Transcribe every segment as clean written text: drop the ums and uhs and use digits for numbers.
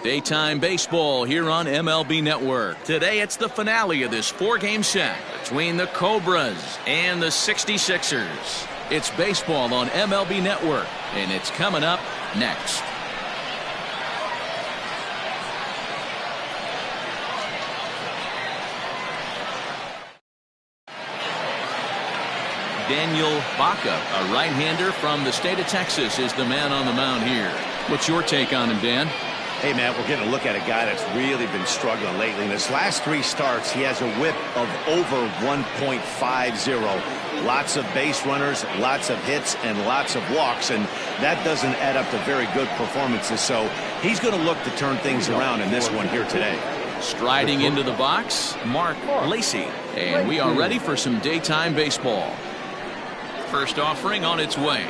Daytime baseball here on MLB Network. Today it's the finale of this four-game set between the Cobras and the 66ers. It's baseball on MLB Network, and it's coming up next. Daniel Baca, a right-hander from the state of Texas, is the man on the mound here. What's your take on him, Dan? Hey, Matt, we're getting a look at a guy that's really been struggling lately. In his last three starts, he has a whip of over 1.50. Lots of base runners, lots of hits, and lots of walks, and that doesn't add up to very good performances. So he's going to look to turn things around in this one here today. Striding into the box, Mark Lacey. And we are ready for some daytime baseball. First offering on its way.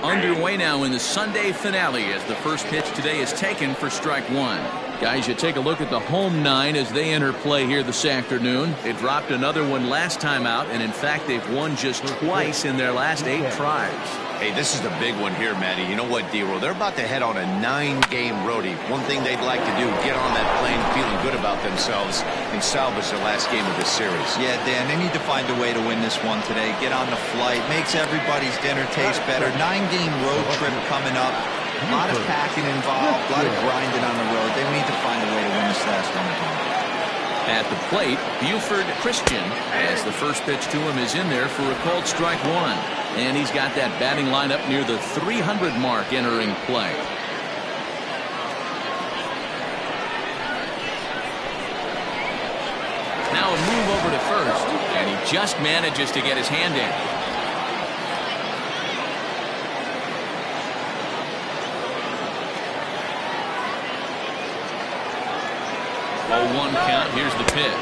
Underway now in the Sunday finale as the first pitch today is taken for strike one. Guys, you take a look at the home nine as they enter play here this afternoon. They dropped another one last time out, and in fact they've won just twice in their last 8 tries. Hey, this is the big one here, Matty. You know what, D-Roll? They're about to head on a 9-game roadie. One thing they'd like to do, get on that plane feeling good about themselves and salvage the last game of this series. Yeah, Dan, they need to find a way to win this one today. Get on the flight. Makes everybody's dinner taste better. 9-game road trip coming up. A lot of packing involved. A lot of grinding on the road. They need to find a way to win this last one at home. At the plate, Buford Christian, as the first pitch to him is in there for a called strike one. And he's got that batting lineup near the 300 mark entering play. Now a move over to first, and he just manages to get his hand in. 0-1 count. Here's the pitch.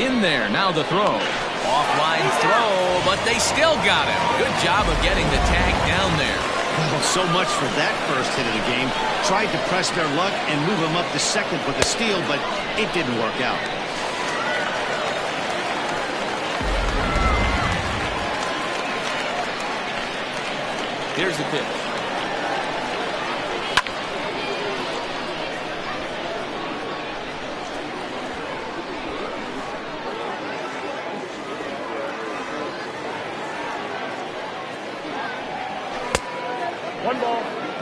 In there. Now the throw. Offline throw, but they still got him. Good job of getting the tag down there. Well, so much for that first hit of the game. Tried to press their luck and move him up to second with a steal, but it didn't work out. Here's the pitch.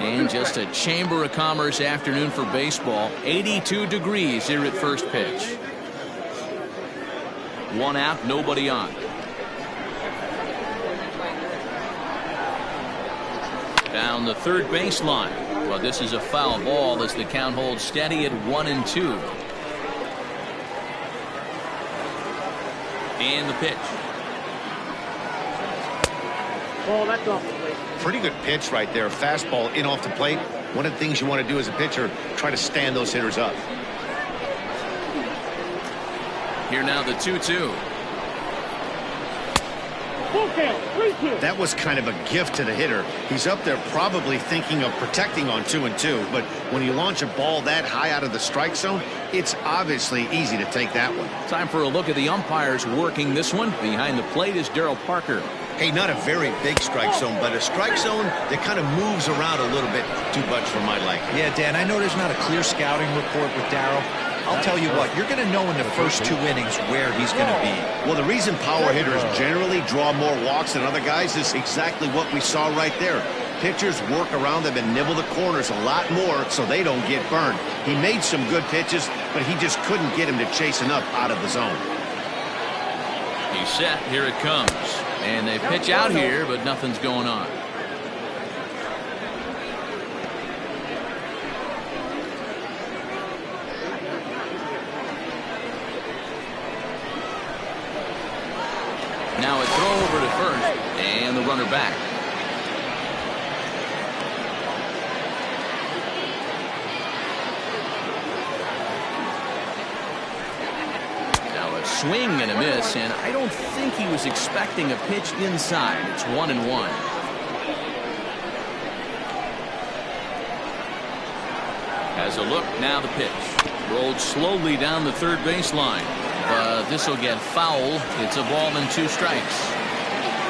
And just a Chamber of Commerce afternoon for baseball. 82 degrees here at first pitch. One out, nobody on. Down the third baseline. Well, this is a foul ball as the count holds steady at 1-2. And the pitch. Oh, that's off the plate. Pretty good pitch right there. Fastball in off the plate. One of the things you want to do as a pitcher, try to stand those hitters up. Here now the 2-2. That was kind of a gift to the hitter. He's up there probably thinking of protecting on 2-2, but when you launch a ball that high out of the strike zone, it's obviously easy to take that one. Time for a look at the umpires working this one. Behind the plate is Darryl Parker. Hey, not a very big strike zone, but a strike zone that kind of moves around a little bit too much for my liking. Yeah, Dan, I know there's not a clear scouting report with Darryl. I'll tell you what, you're going to know in the first 2 innings where he's going to be. Well, the reason power hitters generally draw more walks than other guys is exactly what we saw right there. Pitchers work around them and nibble the corners a lot more so they don't get burned. He made some good pitches, but he just couldn't get him to chase enough out of the zone. He's set. Here it comes. And they pitch out here, but nothing's going on. Now a throw over to first, and the runner back. Now a swing and a miss, and I don't think he was expecting a pitch inside. It's 1-1. Has a look, now the pitch. Rolled slowly down the third baseline. But this will get foul. It's a ball and 2 strikes.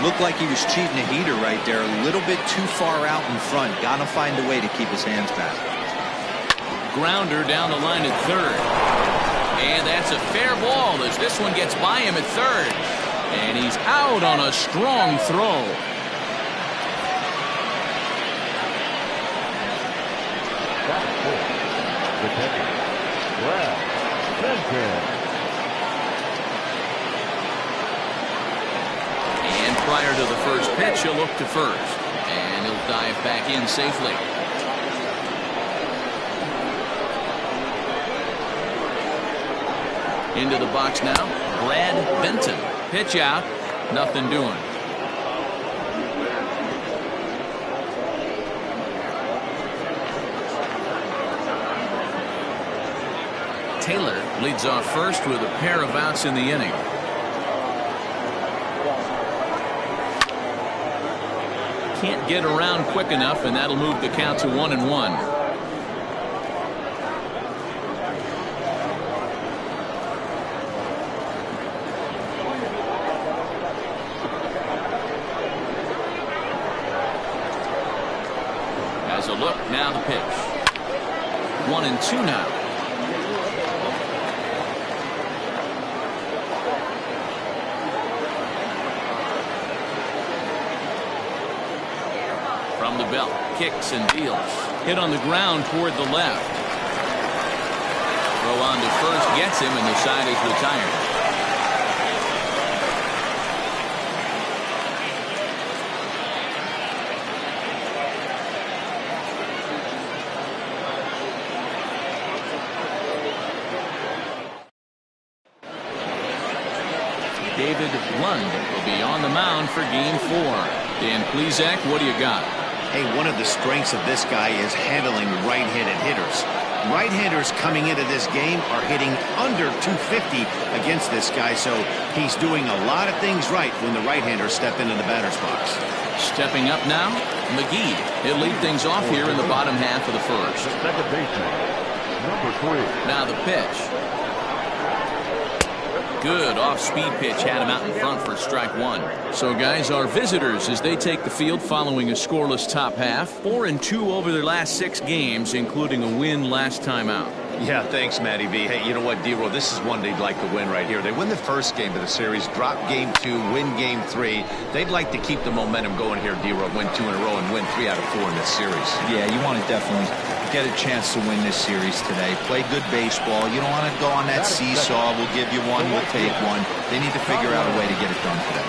Looked like he was cheating a heater right there. A little bit too far out in front. Got to find a way to keep his hands back. Grounder down the line at third. And that's a fair ball as this one gets by him at third. And he's out on a strong throw. And prior to the first pitch, he'll look to first. And he'll dive back in safely. Into the box now, Brad Benton. Pitch out, nothing doing. Taylor leads off first with a pair of outs in the inning. Can't get around quick enough, and that'll move the count to 1-1. As a look, now the pitch. 1-2 now. From the belt, kicks and deals. Hit on the ground toward the left. Throw on to first gets him, and the side is retired. David Lund will be on the mound for Game 4. Dan Plesac, what do you got? Hey, one of the strengths of this guy is handling right-handed hitters. Right-handers coming into this game are hitting under 250 against this guy, so he's doing a lot of things right when the right-handers step into the batter's box. Stepping up now, McGee. He'll lead things off here in the bottom half of the first. Second baseman, number 3. Now the pitch. Good off-speed pitch had him out in front for strike one. So guys, our visitors as they take the field following a scoreless top half, 4-2 over their last 6 games, including a win last time out. Yeah, thanks, Matty V. Hey, you know what, D-Roll, this is one they'd like to win right here. They win the first game of the series, drop Game 2, win Game 3. They'd like to keep the momentum going here, D-Roll, win 2 in a row and win 3 out of 4 in this series. Yeah, you want to definitely get a chance to win this series today. Play good baseball. You don't want to go on that seesaw. We'll give you one, we'll take one. They need to figure out a way to get it done today.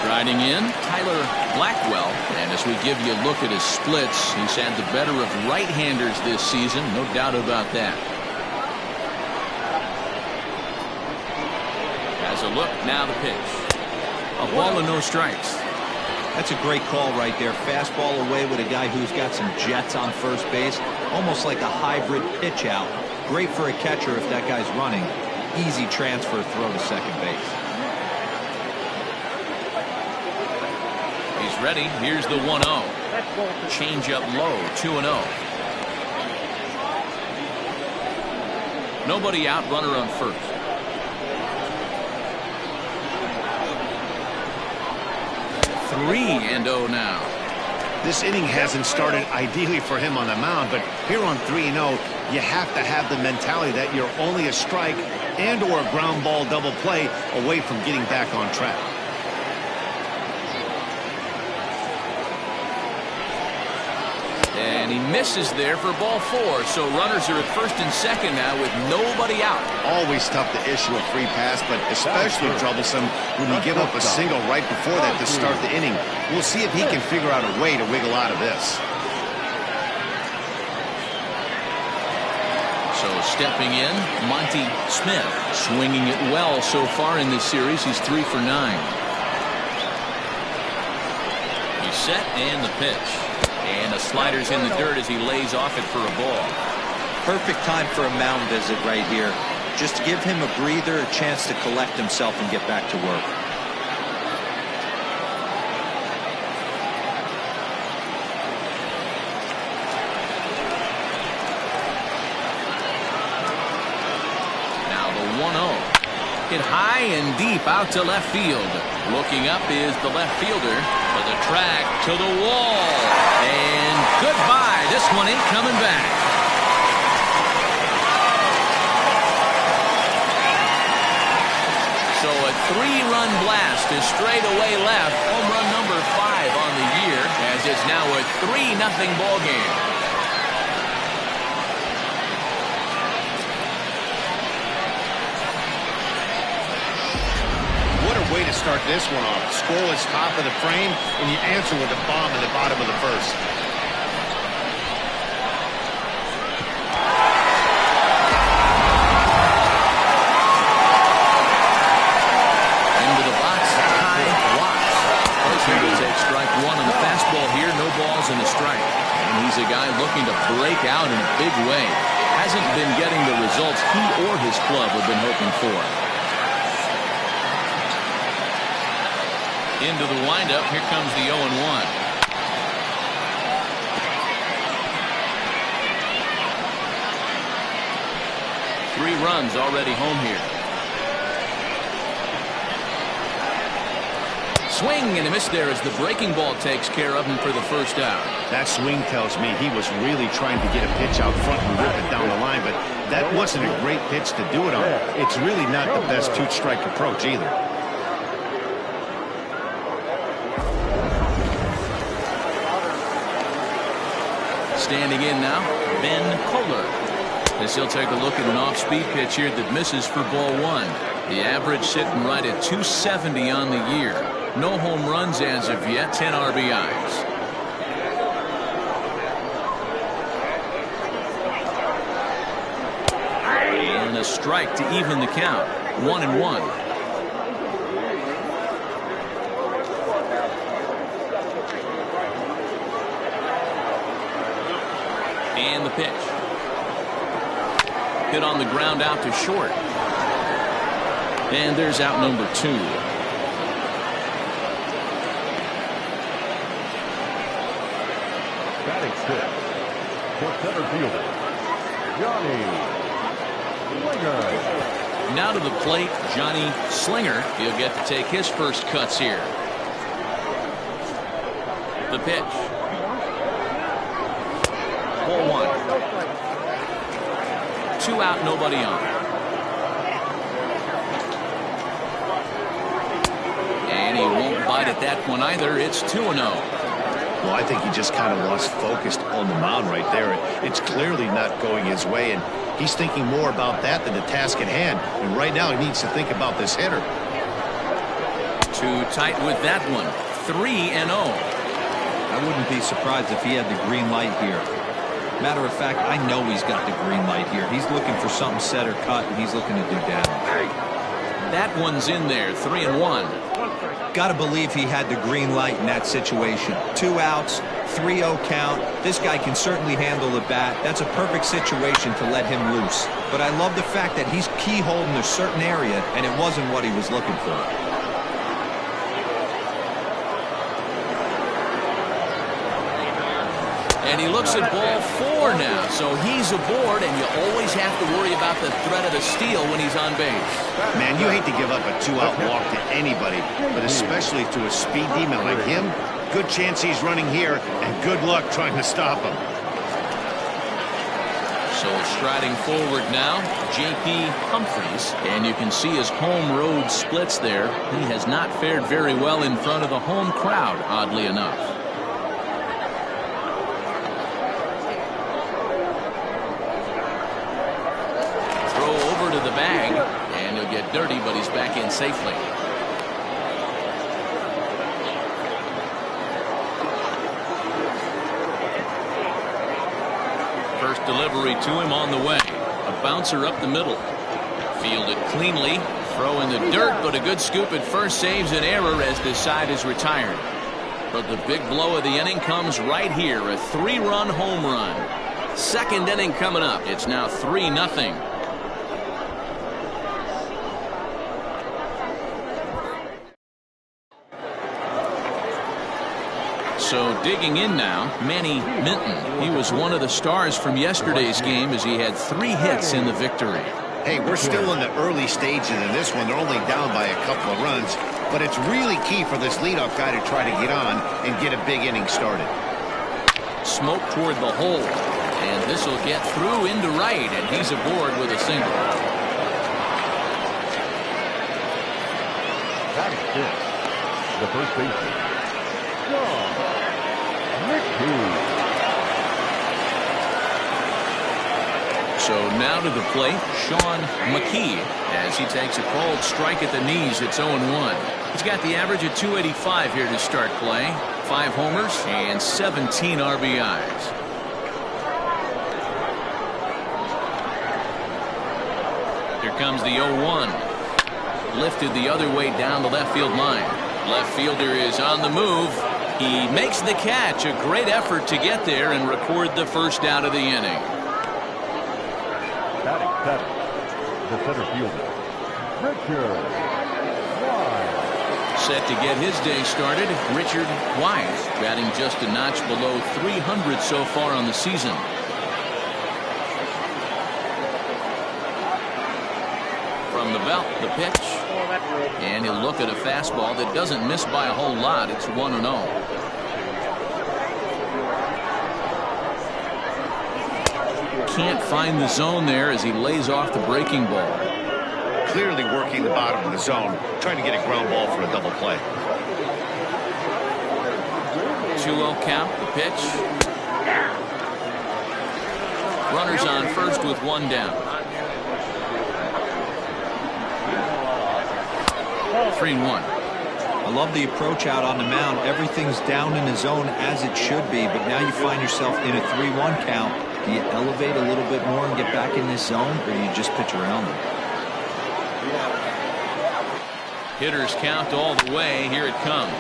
Striding in, Tyler Blackwell. And as we give you a look at his splits, he's had the better of right-handers this season, no doubt about that. As a look, now the pitch. A ball and no strikes. That's a great call right there. Fastball away with a guy who's got some jets on first base. Almost like a hybrid pitch out. Great for a catcher if that guy's running. Easy transfer throw to second base. He's ready. Here's the 1-0. Change up low, 2-0. Nobody out, runner on first. Three and 0 now. This inning hasn't started ideally for him on the mound, but here on 3-0, you have to have the mentality that you're only a strike and or a ground ball double play away from getting back on track. And he misses there for ball 4. So runners are at first and second now with nobody out. Always tough to issue a free pass, but especially troublesome when you give up a single right before that to start the inning. We'll see if he can figure out a way to wiggle out of this. So stepping in, Monty Smith, swinging it well so far in this series. He's 3 for 9. He's set and the pitch. And the slider's in the dirt as he lays off it for a ball. Perfect time for a mound visit right here. Just to give him a breather, a chance to collect himself and get back to work. Now the 1-0. Hit high and deep out to left field. Looking up is the left fielder. For the track to the wall. And goodbye. This one ain't coming back. run blast to straightaway left. Home run number 5 on the year, as it's now a 3-0 ball game. What a way to start this one off. Scoreless top of the frame, and you answer with a bomb in the bottom of the first. And a strike. And he's a guy looking to break out in a big way. Hasn't been getting the results he or his club have been hoping for. Into the windup. Here comes the 0-1. Three runs already home here. Swing and a miss there as the breaking ball takes care of him for the first out. That swing tells me he was really trying to get a pitch out front and rip it down the line, but that wasn't a great pitch to do it on. It's really not the best two-strike approach either. Standing in now, Ben Kohler. As he'll take a look at an off-speed pitch here that misses for ball 1. The average sitting right at 270 on the year. No home runs as of yet, 10 RBIs. And a strike to even the count. 1-1. And the pitch. Hit on the ground out to short. And there's out number 2. Batting six. For center fielder, Johnny Slinger. Now to the plate, Johnny Slinger. He'll get to take his first cuts here. The pitch. Ball 1. 2 out, nobody on. And he won't bite at that one either. It's 2-0. Well, I think he just kind of lost focus on the mound right there. It's clearly not going his way, and he's thinking more about that than the task at hand. And right now he needs to think about this hitter. Too tight with that one. 3-0. I wouldn't be surprised if he had the green light here. Matter of fact, I know he's got the green light here. He's looking for something set or cut, and he's looking to do damage. That one's in there. 3-1. Got to believe he had the green light in that situation. 2 outs, 3-0 count. This guy can certainly handle the bat. That's a perfect situation to let him loose. But I love the fact that he's keyholed in a certain area, and it wasn't what he was looking for. And he looks at ball 4 now, so he's aboard, and you always have to worry about the threat of the steal when he's on base. Man, you hate to give up a 2-out walk to anybody, but especially to a speed demon like him. Good chance he's running here, and good luck trying to stop him. So striding forward now, J.P. Humphries, and you can see his home road splits there. He has not fared very well in front of the home crowd, oddly enough. The bag, and he'll get dirty, but he's back in safely. First delivery to him on the way. A bouncer up the middle. Fielded cleanly. Throw in the dirt, but a good scoop at first saves an error as this side is retired. But the big blow of the inning comes right here. A 3-run home run. Second inning coming up. It's now 3-0. So digging in now, Manny Minton. He was one of the stars from yesterday's game as he had 3 hits in the victory. Hey, we're still in the early stages in this one. They're only down by a couple of runs, but it's really key for this leadoff guy to try to get on and get a big inning started. Smoke toward the hole, and this will get through into right, and he's aboard with a single. Batting fifth, the first baseman, John McKee. So now to the plate, Sean McKee, as he takes a called strike at the knees. It's 0-1. He's got the average at 285 here to start play. 5 homers and 17 RBIs. Here comes the 0-1. Lifted the other way down the left field line. Left fielder is on the move. He makes the catch. A great effort to get there and record the first out of the inning. Batting seventh, the center fielder, Richard Wise. Set to get his day started, Richard Wise, batting just a notch below 300 so far on the season. From the belt, the pitch. And he'll look at a fastball that doesn't miss by a whole lot. It's 1-0. Can't find the zone there as he lays off the breaking ball. Clearly working the bottom of the zone, trying to get a ground ball for a double play. 2-0 count, the pitch. Runners on first with 1 down. 3-1. I love the approach out on the mound. Everything's down in the zone as it should be, but now you find yourself in a 3-1 count. Do you elevate a little bit more and get back in this zone, or do you just pitch around them? Hitters count all the way. Here it comes.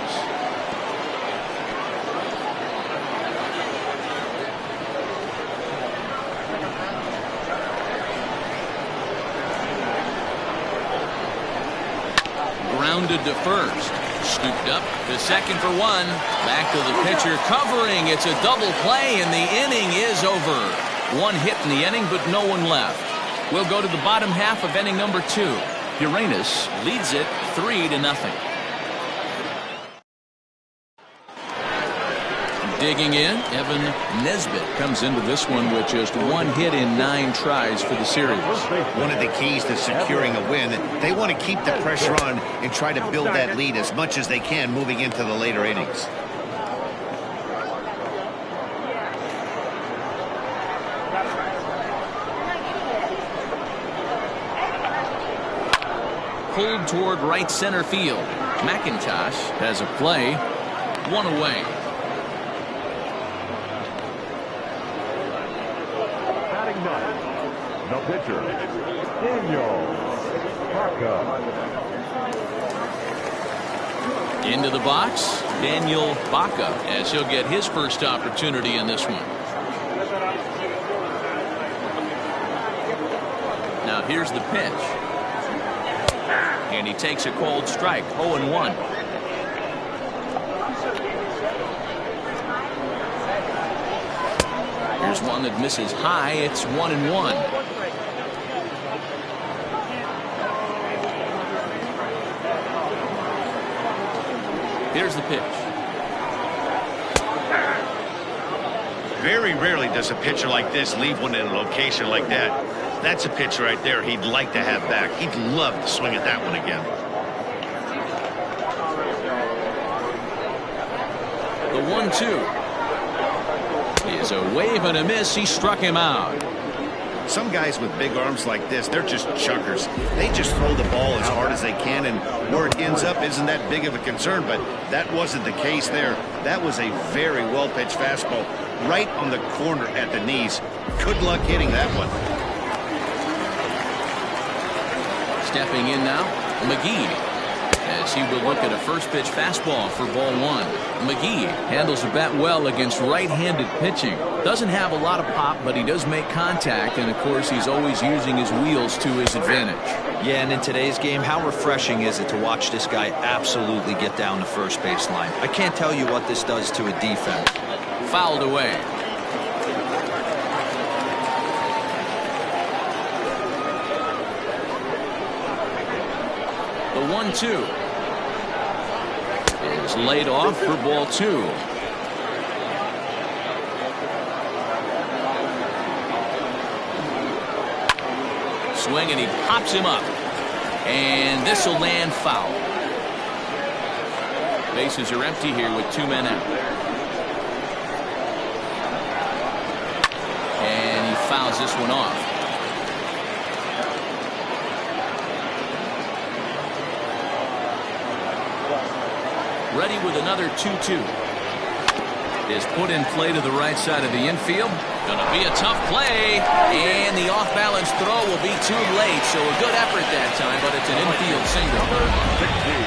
Grounded to first. Scooped up to second for 1. Back to the pitcher covering. It's a double play and the inning is over. 1 hit in the inning but no one left. We'll go to the bottom half of inning number 2. Uranus leads it 3-0. Digging in, Evan Nesbitt comes into this one with just 1 hit in 9 tries for the series. One of the keys to securing a win, they want to keep the pressure on and try to build that lead as much as they can moving into the later innings. Pulled toward right center field. McIntosh has a play. 1 away. Batting ninth, the pitcher, Daniel Baca. Into the box, Daniel Baca, as he'll get his first opportunity in this one. Now here's the pitch. And he takes a cold strike. 0-1. Here's one that misses high. It's 1-1. Here's the pitch. Very rarely does a pitcher like this leave one in a location like that. That's a pitch right there he'd like to have back. He'd love to swing at that one again. The 1-2 is a wave and a miss. He struck him out. Some guys with big arms like this, they're just chuckers. They just throw the ball as hard as they can, and where it ends up isn't that big of a concern, but that wasn't the case there. That was a very well-pitched fastball right on the corner at the knees. Good luck hitting that one. Stepping in now, McGee, as he will look at a first pitch fastball for ball 1. McGee handles the bat well against right-handed pitching. Doesn't have a lot of pop, but he does make contact, and of course he's always using his wheels to his advantage. Yeah, and in today's game, how refreshing is it to watch this guy absolutely get down the first base line? I can't tell you what this does to a defense. Fouled away. The 1-2 is laid off for ball 2. Swing, and he pops him up, and this will land foul. Bases are empty here with 2 men out. And he fouls this one off. Ready with another 2-2. Is put in play to the right side of the infield. Gonna be a tough play, and the off-balance throw will be too late. So a good effort that time, but it's an infield single.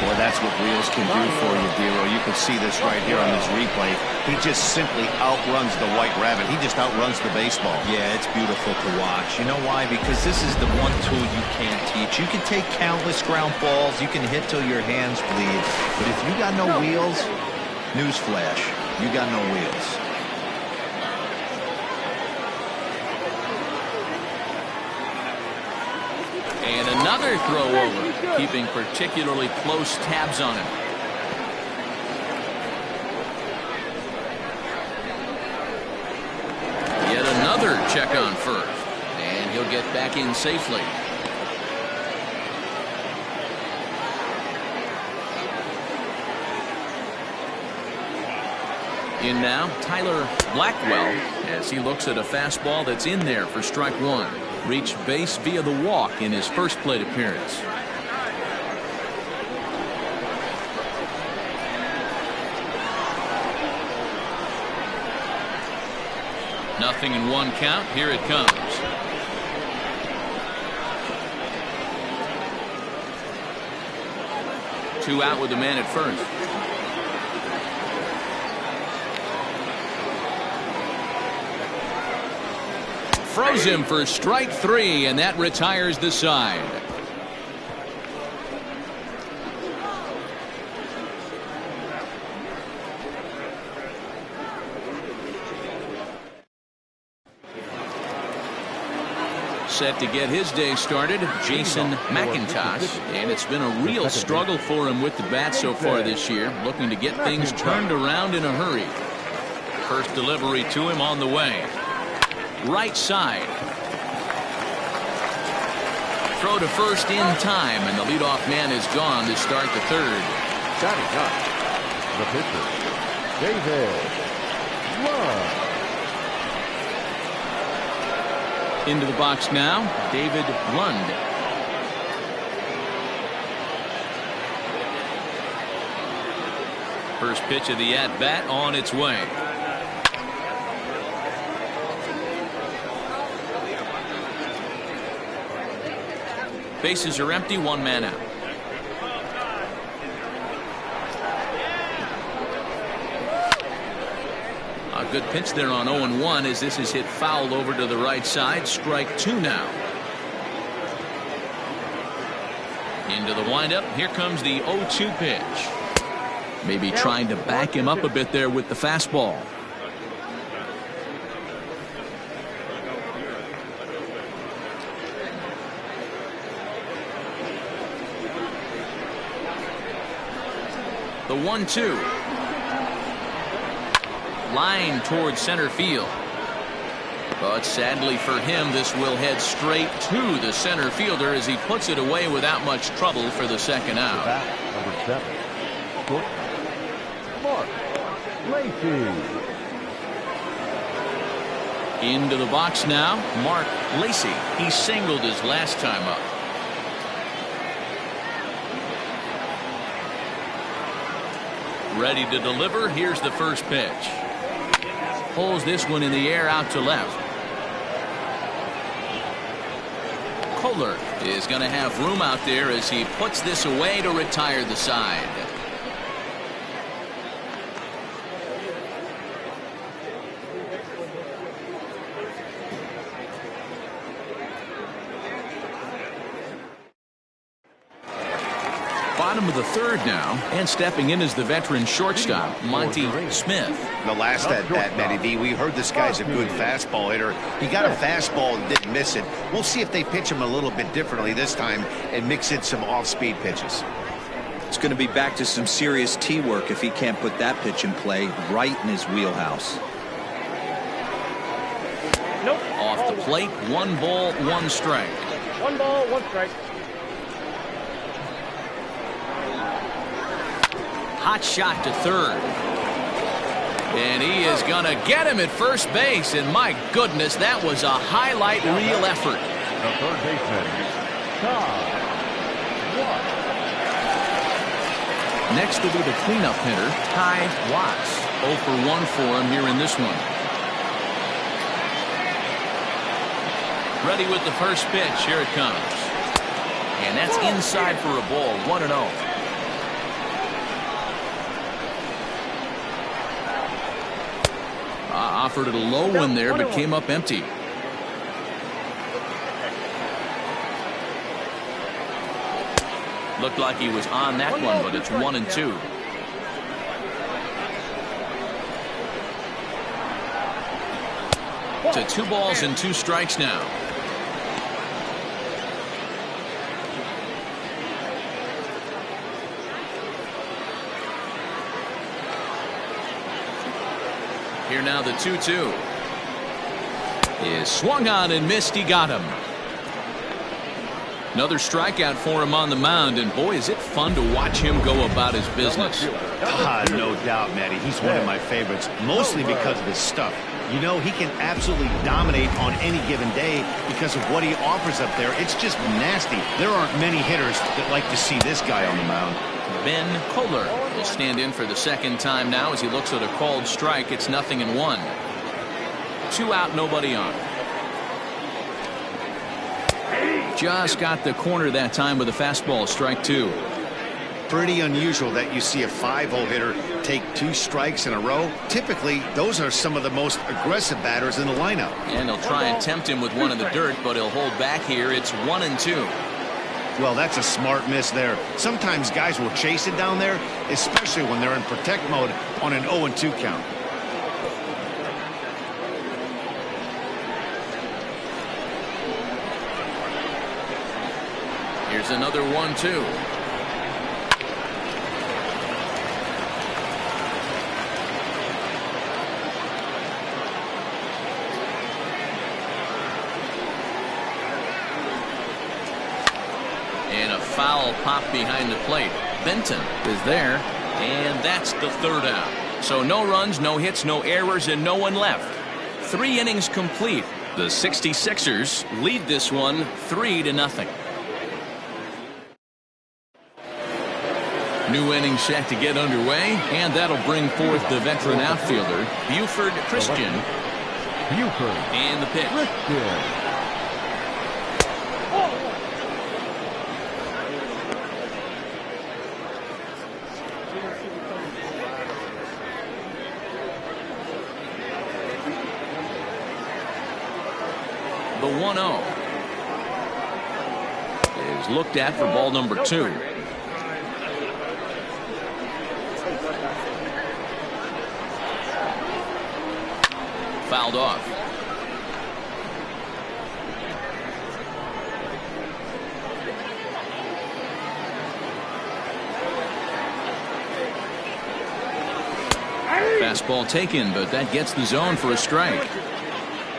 Boy, that's what wheels can do for you, Dero. You can see this right here on this replay. He just simply outruns the White Rabbit. He just outruns the baseball. Yeah, it's beautiful to watch. You know why? Because this is the one tool you can't teach. You can take countless ground balls. You can hit till your hands bleed. But if you got no wheels, newsflash, you got no wheels. And another throw over, keeping particularly close tabs on him. Yet another check on first, and he'll get back in safely. In now, Tyler Blackwell, as he looks at a fastball that's in there for strike one. Reached base via the walk in his first plate appearance. Nothing in one count. Here it comes. Two out with the man at first. Throws him for strike three, and that retires the side. Set to get his day started, Jason McIntosh, and it's been a real struggle for him with the bat so far this year, looking to get things turned around in a hurry. First delivery to him on the way. Right side. Throw to first in time, and the leadoff man is gone to start the third. Batting up, the pitcher, David Lund. Into the box now, David Lund. First pitch of the at-bat on its way. Bases are empty, 1 man out. A good pitch there on 0-1 as this is hit foul over to the right side. Strike two now. Into the windup. Here comes the 0-2 pitch. Maybe trying to back him up a bit there with the fastball. The 1-2. Line towards center field. But sadly for him, this will head straight to the center fielder as he puts it away without much trouble for the second out. Number 7, Mark Lacey. Into the box now, Mark Lacey. He singled his last time up. Ready to deliver. Here's the first pitch. Pulls this one in the air out to left. Kohler is going to have room out there as he puts this away to retire the side. Bottom of the third now, and stepping in is the veteran shortstop, Monty Smith. The last at bat, Matty D, we heard this guy's a good fastball hitter. He got a fastball and didn't miss it. We'll see if they pitch him a little bit differently this time and mix in some off-speed pitches. It's going to be back to some serious tee work if he can't put that pitch in play right in his wheelhouse. Nope. Off the plate, 1 ball, 1 strike. 1 ball, 1 strike. hot shot to third. And he is going to get him at first base. And my goodness, that was a highlight reel effort. The third baseman, Todd. Next will be the cleanup hitter, Ty Watts. 0 for 1 for him here in this one. Ready with the first pitch. Here it comes. And that's inside for a ball. 1-0. Offered it a low one there, but came up empty. Looked like he was on that one, but it's 1-2. To 2 balls and 2 strikes now. Here now the 2-2 is swung on and missed. He got him. Another strikeout for him on the mound, and boy, is it fun to watch him go about his business. No doubt, Matty. He's one of my favorites, mostly because of his stuff. You know, he can absolutely dominate on any given day because of what he offers up there. It's just nasty. There aren't many hitters that like to see this guy on the mound. Ben Kohler will stand in for the second time now as he looks at a called strike. It's 0-1. 2 out, nobody on. Just got the corner that time with a fastball. Strike 2. Pretty unusual that you see a 5-hole hitter take 2 strikes in a row. Typically, those are some of the most aggressive batters in the lineup. And he'll try and tempt him with one in the dirt, but he'll hold back here. It's 1-2. Well, that's a smart miss there. Sometimes guys will chase it down there, especially when they're in protect mode on an 0-2 count. Here's another 1-2. And a foul pop behind the plate. Benton is there, and that's the 3rd out. So no runs, no hits, no errors, and no one left. 3 innings complete. The 66ers lead this one 3-0. New inning set to get underway, and that'll bring forth the veteran outfielder, Buford Christian. Buford. And the pitch. Christian. The 1-0 is looked at for ball number 2. Fouled off. Fastball taken, but that gets the zone for a strike.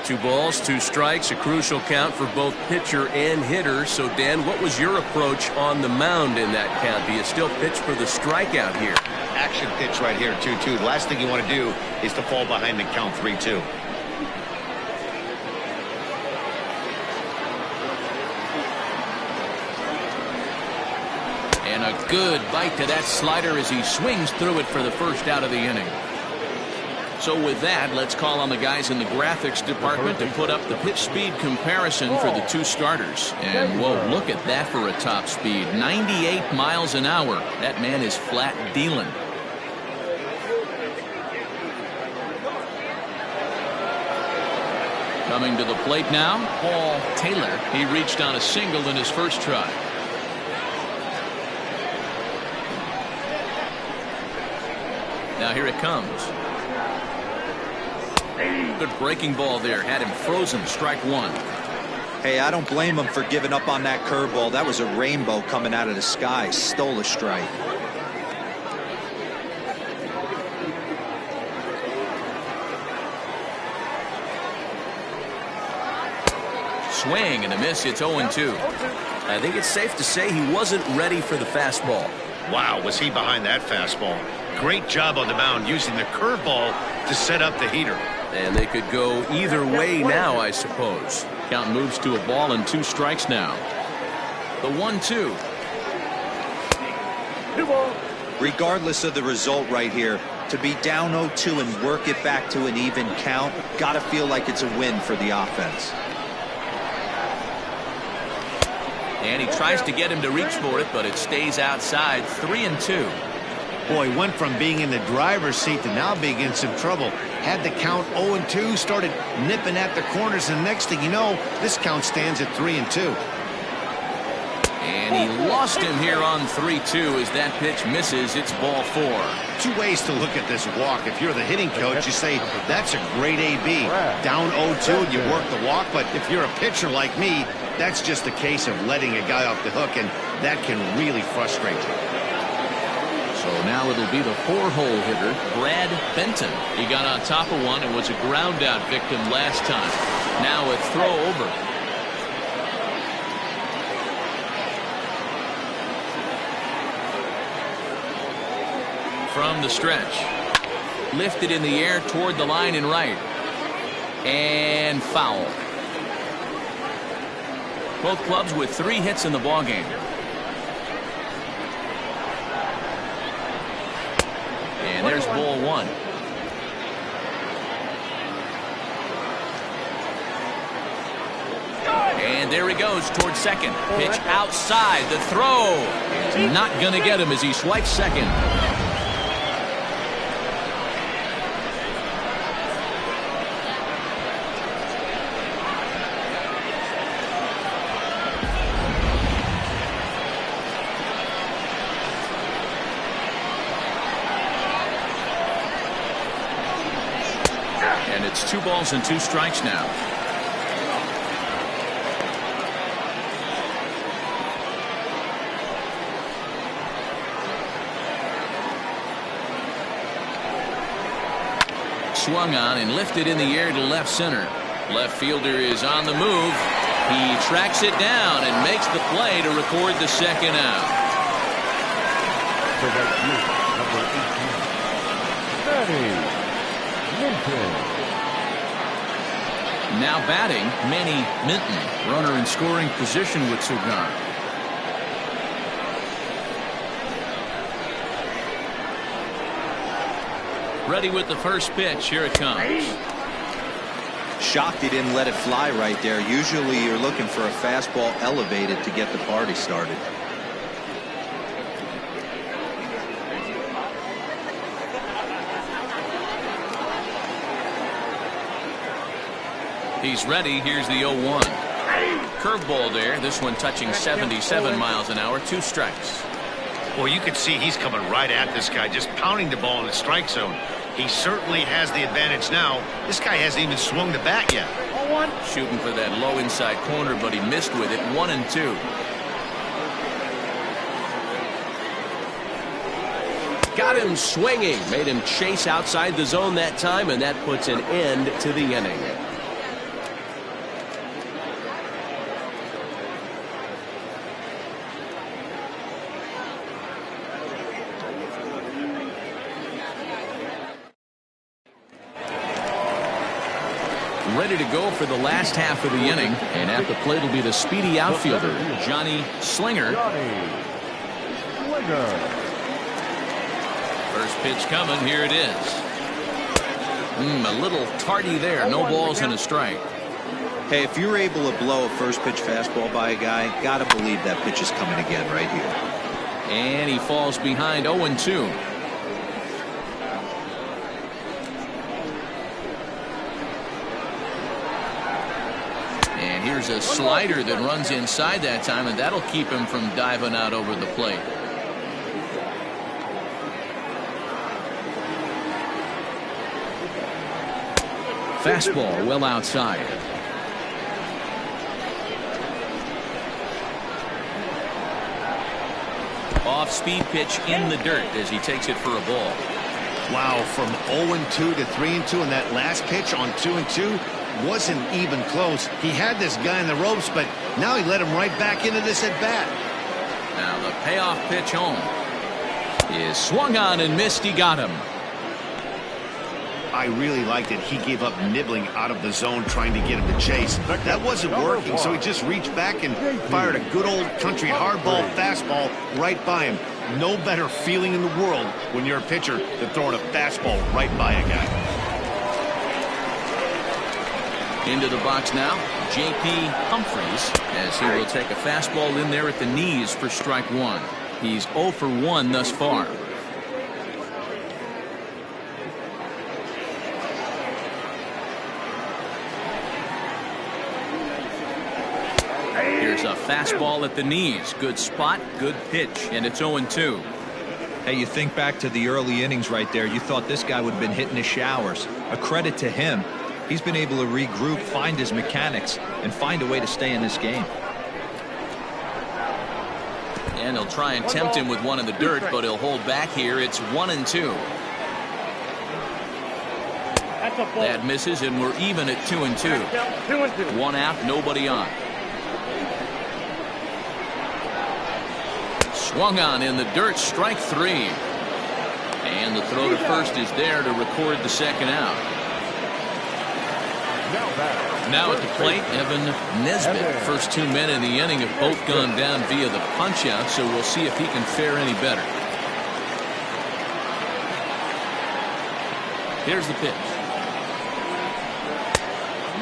2 balls, 2 strikes, a crucial count for both pitcher and hitter. So, Dan, what was your approach on the mound in that count? Do you still pitch for the strikeout here? Action pitch right here, 2-2. The last thing you want to do is to fall behind the count 3-2. And a good bite to that slider as he swings through it for the first out of the inning. So with that, let's call on the guys in the graphics department to put up the pitch speed comparison for the 2 starters. And whoa, look at that for a top speed. 98 miles an hour. That man is flat dealing. Coming to the plate now, Paul Taylor. He reached on a single in his first try. Now here it comes. Good breaking ball there. Had him frozen. Strike 1. Hey, I don't blame him for giving up on that curveball. That was a rainbow coming out of the sky. Stole a strike. Swing and a miss. It's 0-2. I think it's safe to say he wasn't ready for the fastball. Wow, was he behind that fastball. Great job on the mound using the curveball to set up the heater. And they could go either way now, I suppose. Count moves to a ball and 2 strikes now. The 1-2. Regardless of the result right here, to be down 0-2 and work it back to an even count, gotta feel like it's a win for the offense. And he tries to get him to reach for it, but it stays outside. 3-2. Boy, went from being in the driver's seat to now being in some trouble. Had the count 0-2, started nipping at the corners, and next thing you know, this count stands at 3-2. And he lost him here on 3-2 as that pitch misses. It's ball 4. 2 ways to look at this walk. If you're the hitting coach, you say, that's a great AB. Down 0-2 and you work the walk, but if you're a pitcher like me, that's just a case of letting a guy off the hook, and that can really frustrate you. So now it'll be the 4-hole hitter, Brad Benton. He got on top of one and was a ground out victim last time. Now a throw over. From the stretch. Lifted in the air toward the line and right. And foul. Both clubs with 3 hits in the ballgame. And there's ball 1. And there he goes towards second. Pitch outside. The throw. It's not going to get him as he swipes second. And it's 2 balls and 2 strikes now. Swung on and lifted in the air to left center. Left fielder is on the move. He tracks it down and makes the play to record the second out. Number 18, Minton. Now batting, Manny Minton, runner in scoring position with Cigar. Ready with the first pitch. Here it comes. Shocked he didn't let it fly right there. Usually you're looking for a fastball elevated to get the party started. He's ready. Here's the 0-1. Curveball there. This one touching 77 miles an hour. 2 strikes. Well, you can see he's coming right at this guy, just pounding the ball in the strike zone. He certainly has the advantage now. This guy hasn't even swung the bat yet. 0-1. Shooting for that low inside corner, but he missed with it. 1-2. Got him swinging. Made him chase outside the zone that time, and that puts an end to the inning. Ready to go for the last half of the inning, and at the plate will be the speedy outfielder, Johnny Slinger. First pitch coming. Here it is. A little tardy there. No balls and a strike. Hey, if you're able to blow a first pitch fastball by a guy, gotta believe that pitch is coming again right here. And he falls behind. 0-2. And here's a slider that runs inside that time, and that'll keep him from diving out over the plate. Fastball well outside. Off-speed pitch in the dirt as he takes it for a ball. Wow, from 0-2 to 3-2, and that last pitch on 2-2 wasn't even close. He had this guy in the ropes, but now he let him right back into this at bat. Now the payoff pitch home. is swung on and missed. He got him. I really liked it. He gave up nibbling out of the zone trying to get him to chase. That wasn't working, so he just reached back and fired a good old country hardball fastball right by him. No better feeling in the world when you're a pitcher than throwing a fastball right by a guy. Into the box now, J.P. Humphries, as he will take a fastball in there at the knees for strike one. He's 0 for 1 thus far. Here's a fastball at the knees. Good spot, good pitch, and it's 0-2. Hey, you think back to the early innings right there. You thought this guy would have been hitting the showers. A credit to him. He's been able to regroup, find his mechanics, and find a way to stay in this game. And he'll try and tempt him with one in the dirt, but he'll hold back here. It's 1-2. That misses, and we're even at 2-2. 1 out, nobody on. Swung on in the dirt, strike 3. And the throw to first is there to record the second out. Now at the plate, Evan Nesbitt. First 2 men in the inning have both gone down via the punch-out, so we'll see if he can fare any better. Here's the pitch.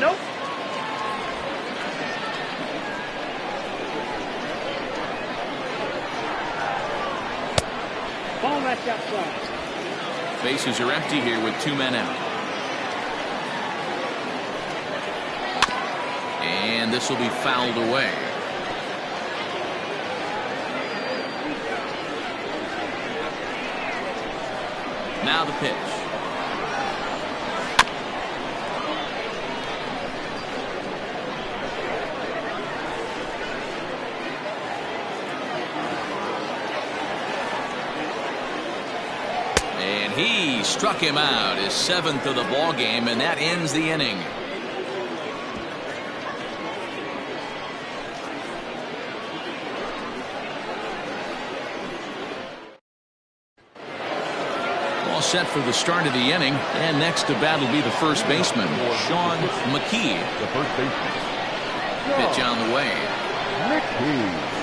Nope. Ball match outside. Bases are empty here with 2 men out. And this will be fouled away. Now the pitch. And he struck him out, his 7th of the ball game, and that ends the inning. All set for the start of the inning, and next to bat will be the first baseman, Sean McKee. The first baseman. Pitch on the way. McKee.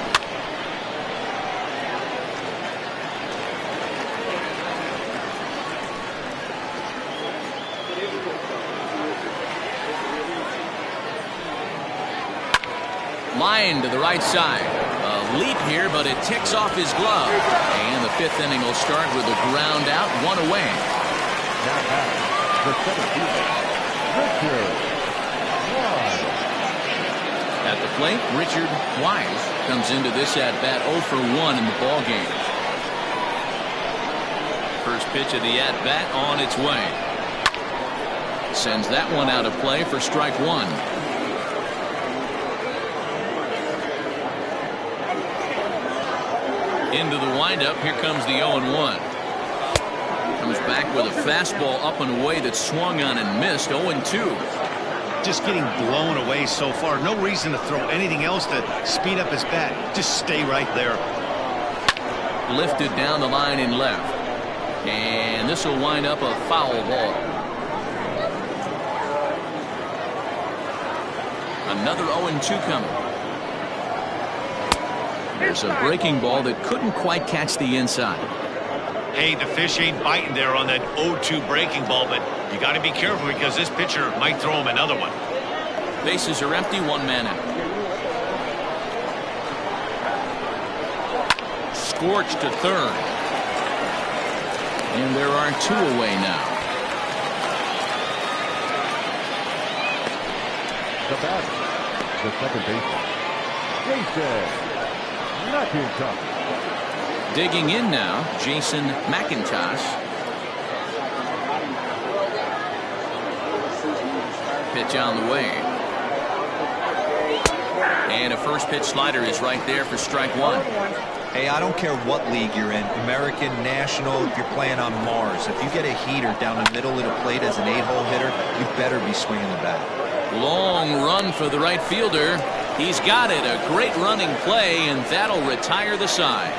Line to the right side. A leap here, but it ticks off his glove. And the 5th inning will start with a ground out, 1 away. Now back, the center fielder, Richard Wise. At the plate, Richard Wise comes into this at bat 0 for 1 in the ball game. First pitch of the at bat on its way. Sends that one out of play for strike 1. Into the windup. Here comes the 0-1. Comes back with a fastball up and away that swung on and missed. 0-2. Just getting blown away so far. No reason to throw anything else to speed up his bat. Just stay right there. Lifted down the line in left. And this will wind up a foul ball. Another 0-2 coming. There's a breaking ball that couldn't quite catch the inside. Hey, the fish ain't biting there on that 0-2 breaking ball, but you got to be careful because this pitcher might throw him another one. Bases are empty, 1 man out. Scorched to third. And there are 2 away now. The batter, the second baseman, Jason McIntosh. Digging in now, Jason McIntosh. Pitch on the way. And a first pitch slider is right there for strike 1. Hey, I don't care what league you're in, American, National, if you're playing on Mars. If you get a heater down the middle of the plate as an 8-hole hitter, you better be swinging the bat. Long run for the right fielder. He's got it. A great running play, and that'll retire the side.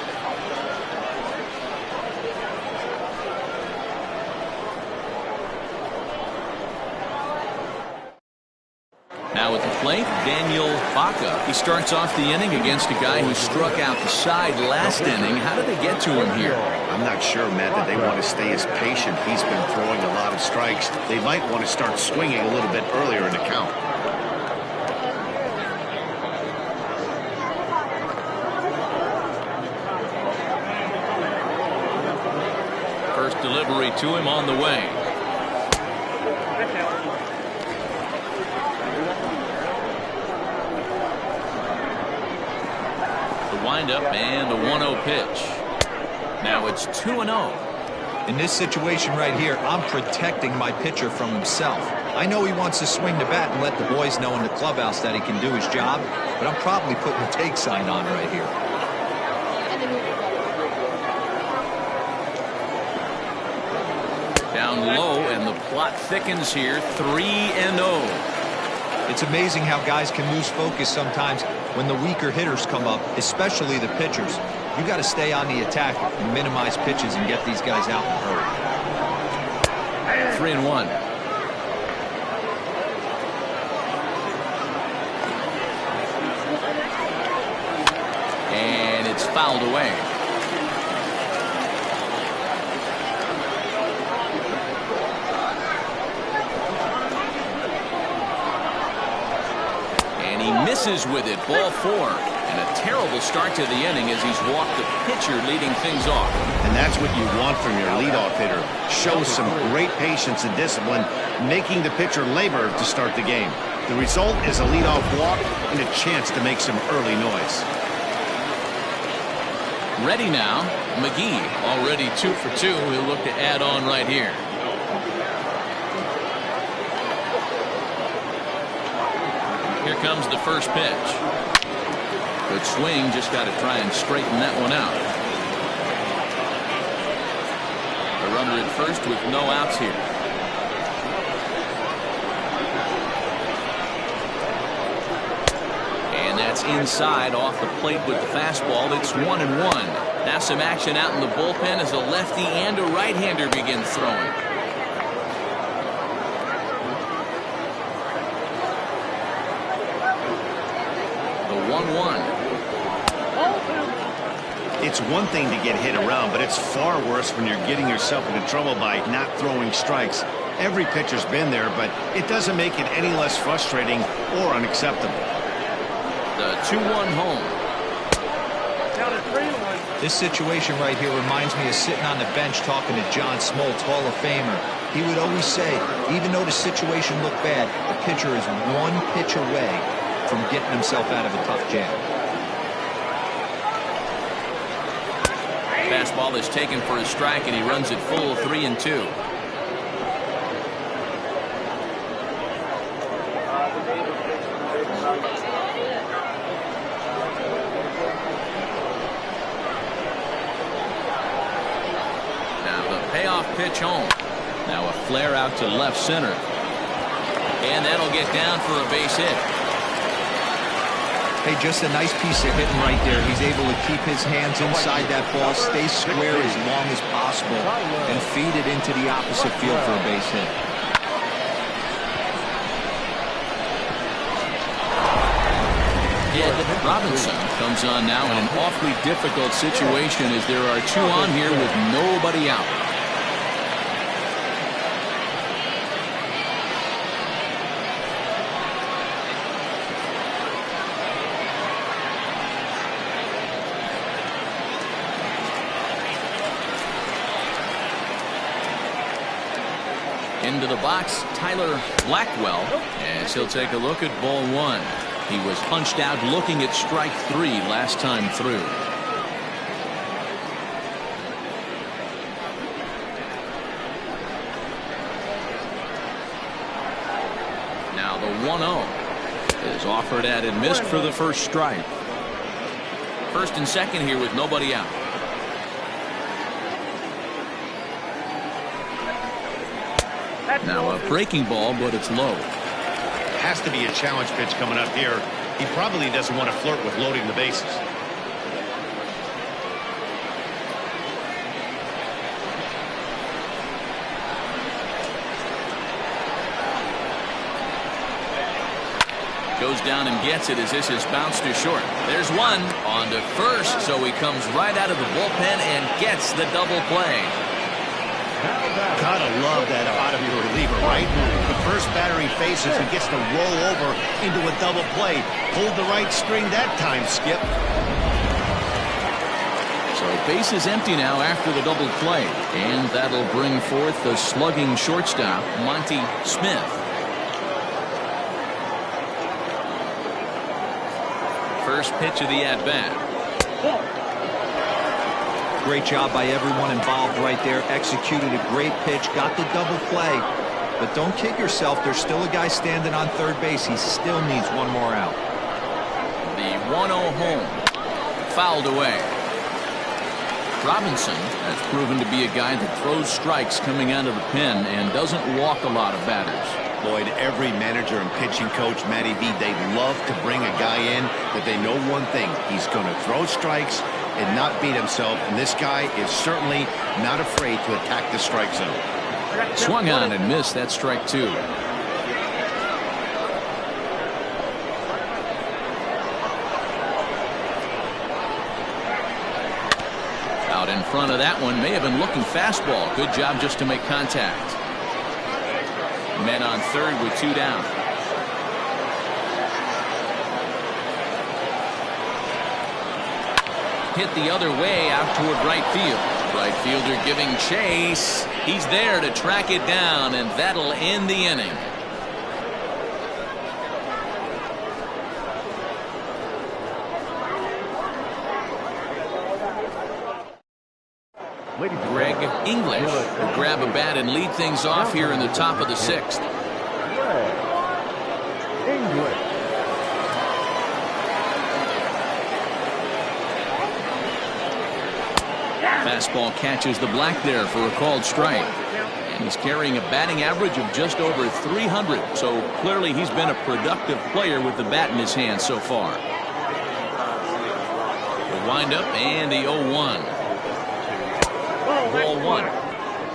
Now at the plate, Daniel Baca. He starts off the inning against a guy who struck out the side last inning. How did they get to him here? I'm not sure, Matt, that they want to stay as patient. He's been throwing a lot of strikes. They might want to start swinging a little bit earlier in the count. First delivery to him on the way. Windup and the 1-0 pitch. Now it's 2-0. In this situation right here, I'm protecting my pitcher from himself. I know he wants to swing the bat and let the boys know in the clubhouse that he can do his job, but I'm probably putting the take sign on right here. Down low, and the plot thickens here. 3-0. It's amazing how guys can lose focus sometimes when the weaker hitters come up, especially the pitchers. You got to stay on the attack and minimize pitches and get these guys out in a hurry. 3-1. And it's fouled away. Misses with it. Ball 4. And a terrible start to the inning as he's walked the pitcher leading things off. And that's what you want from your leadoff hitter. Shows some great patience and discipline, making the pitcher labor to start the game. The result is a leadoff walk and a chance to make some early noise. Ready now. McGee already 2 for 2. He'll look to add on right here. Here comes the first pitch. Good swing, just got to try and straighten that one out. A runner at first with no outs here. And that's inside off the plate with the fastball. It's 1-1. Now some action out in the bullpen as a lefty and a right-hander begin throwing. It's one thing to get hit around, but it's far worse when you're getting yourself into trouble by not throwing strikes. Every pitcher's been there, but it doesn't make it any less frustrating or unacceptable. The 2-1 home. Down to 3-1. This situation right here reminds me of sitting on the bench talking to John Smoltz, Hall of Famer. He would always say, even though the situation looked bad, the pitcher is one pitch away from getting himself out of a tough jam. Fastball is taken for a strike, and he runs it full 3-2. Now the payoff pitch home. Now a flare out to left center. And that'll get down for a base hit. Hey, just a nice piece of hitting right there. He's able to keep his hands inside that ball, stay square as long as possible, and feed it into the opposite field for a base hit. Ed Robinson comes on now in an awfully difficult situation as there are 2 on here with nobody out. Into the box, Tyler Blackwell, as he'll take a look at ball 1. He was punched out looking at strike 3 last time through. Now the 1-0 is offered at and missed for the first strike. First and second here with nobody out. Now a breaking ball, but it's low. Has to be a challenge pitch coming up here. He probably doesn't want to flirt with loading the bases. Goes down and gets it as this is bounced to short. There's one on to first, so he comes right out of the bullpen and gets the double play. Gotta love that out of your reliever, right? The first batter he faces, he gets to roll over into a double play. Pulled the right string that time, Skip. So base is empty now after the double play, and that'll bring forth the slugging shortstop, Monty Smith. First pitch of the at-bat. Great job by everyone involved right there. Executed a great pitch, got the double play. But don't kid yourself, there's still a guy standing on third base. He still needs one more out. The 1-0 home. Fouled away. Robinson has proven to be a guy that throws strikes coming out of the pen and doesn't walk a lot of batters. Boyd, every manager and pitching coach, Matty V, they'd love to bring a guy in that they know one thing. He's going to throw strikes and not beat himself, and this guy is certainly not afraid to attack the strike zone. Swung on and missed. That strike two. Out in front of that one, may have been looking fastball. Good job just to make contact. Men on third with two down. Hit the other way out toward right field. Right fielder giving chase. He's there to track it down, and that'll end the inning. Greg English will grab a bat and lead things off here in the top of the sixth. English. Fastball catches the black there for a called strike. And he's carrying a batting average of just over 300. So clearly he's been a productive player with the bat in his hand so far. The windup and the 0-1. Ball one.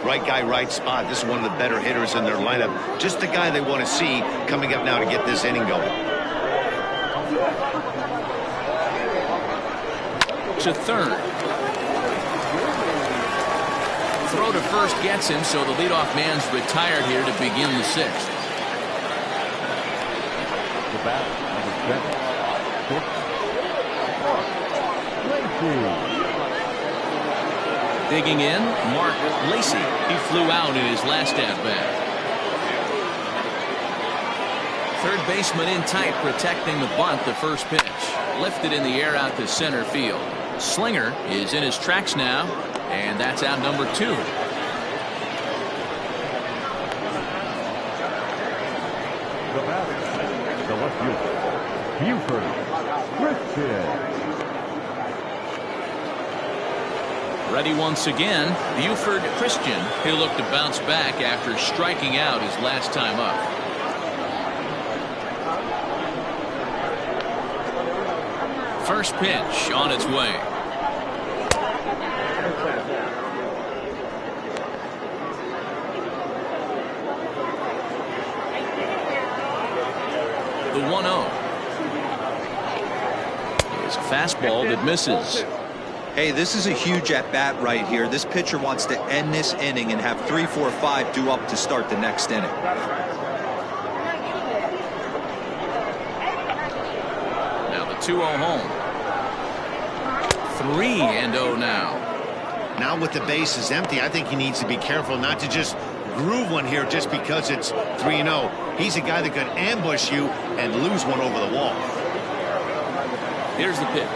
Right guy, right spot. This is one of the better hitters in their lineup. Just the guy they want to see coming up now to get this inning going. To third. Throw to first gets him, so the leadoff man's retired here to begin the sixth. The batter, number 7. Digging in, Mark Lacey. He flew out in his last at-bat. Third baseman in tight, protecting the bunt. The first pitch lifted in the air out to center field. Slinger is in his tracks now, and that's out number 2. The batter, the left fielder, Buford Christian. Ready once again, Buford Christian. He'll look to bounce back after striking out his last time up. First pitch on its way. The 1-0. It's a fastball that misses. Hey, this is a huge at-bat right here. This pitcher wants to end this inning and have 3, 4, 5 due up to start the next inning. Now the 2-0 home. 3-0 now. Now with the bases empty, I think he needs to be careful not to just groove one here just because it's 3-0. He's a guy that could ambush you and lose one over the wall. Here's the pitch.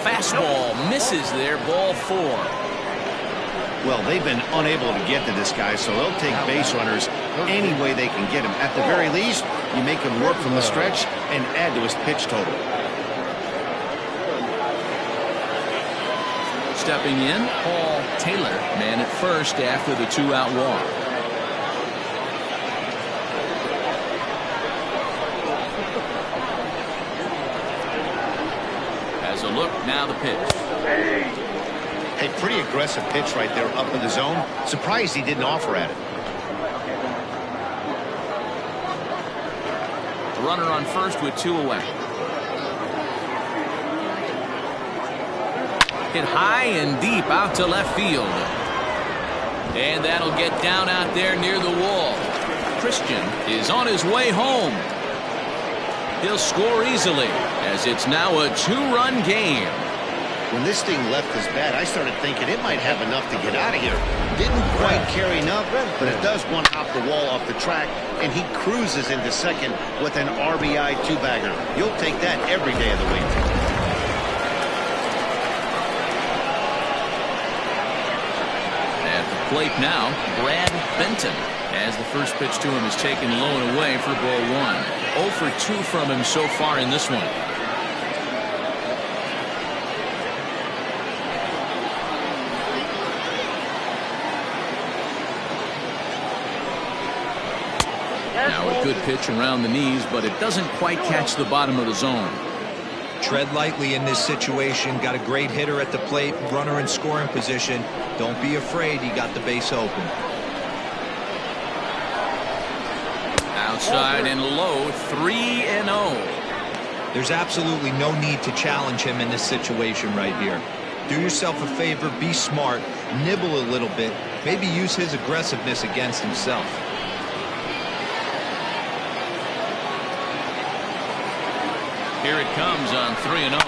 Fastball misses there, ball 4. Well, they've been unable to get to this guy, so they'll take base runners any way they can get him. At the very least, you make him work from the stretch and add to his pitch total. stepping in, Paul Taylor, man at first after the 2-out walk. As a look, now the pitch. A pretty aggressive pitch right there up in the zone. Surprised he didn't offer at it. Runner on first with 2 away. Hit high and deep out to left field. And that'll get down out there near the wall. Christian is on his way home. He'll score easily as it's now a 2-run game. When this thing left his bat, I started thinking it might have enough to get out of here. Didn't quite carry enough, but it does one hop the wall off the track, and he cruises into second with an RBI 2-bagger. You'll take that every day of the week. At the plate now, Brad Benton, as the first pitch to him is taken low and away for ball 1. 0 for 2 from him so far in this one. Now a good pitch around the knees, but it doesn't quite catch the bottom of the zone. Tread lightly in this situation. Got a great hitter at the plate, runner in scoring position. Don't be afraid, he got the base open. Outside and low, 3-0. There's absolutely no need to challenge him in this situation right here. Do yourself a favor, be smart, nibble a little bit, maybe use his aggressiveness against himself. Here it comes on 3-0.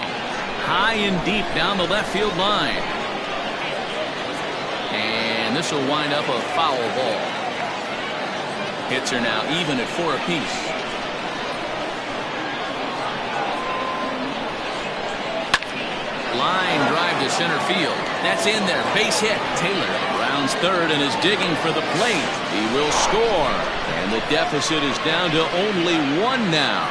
High and deep down the left field line. And this will wind up a foul ball. Hits are now even at 4 apiece. Line drive to center field. That's in there. Base hit. Taylor rounds third and is digging for the plate. He will score. And the deficit is down to only 1 now.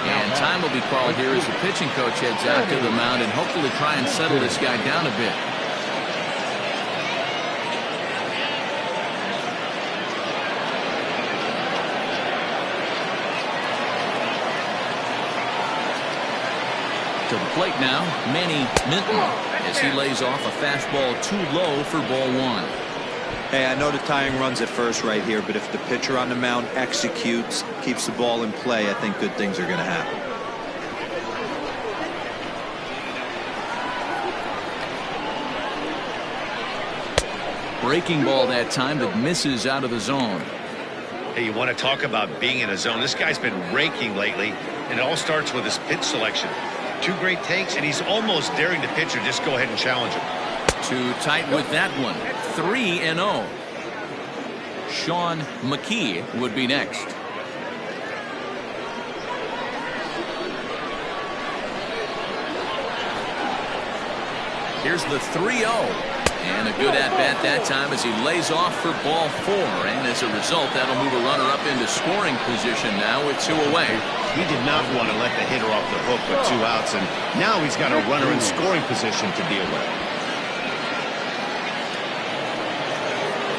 And time will be called here as the pitching coach heads out to the mound and hopefully try and settle this guy down a bit. To the plate now, Manny Minton, as he lays off a fastball too low for ball 1. Hey, I know the tying runs at first right here, but if the pitcher on the mound executes, keeps the ball in play, I think good things are going to happen. Breaking ball that time that misses out of the zone. Hey, you want to talk about being in a zone? This guy's been raking lately, and it all starts with his pitch selection. 2 great takes, and he's almost daring the pitcher just go ahead and challenge him. Too tight with that one. 3-0. Sean McKee would be next. Here's the 3-0. And a good at-bat that time as he lays off for ball 4. And as a result, that'll move a runner up into scoring position now with 2 away. He did not want to let the hitter off the hook with 2 outs, and now he's got a runner in scoring position to deal with.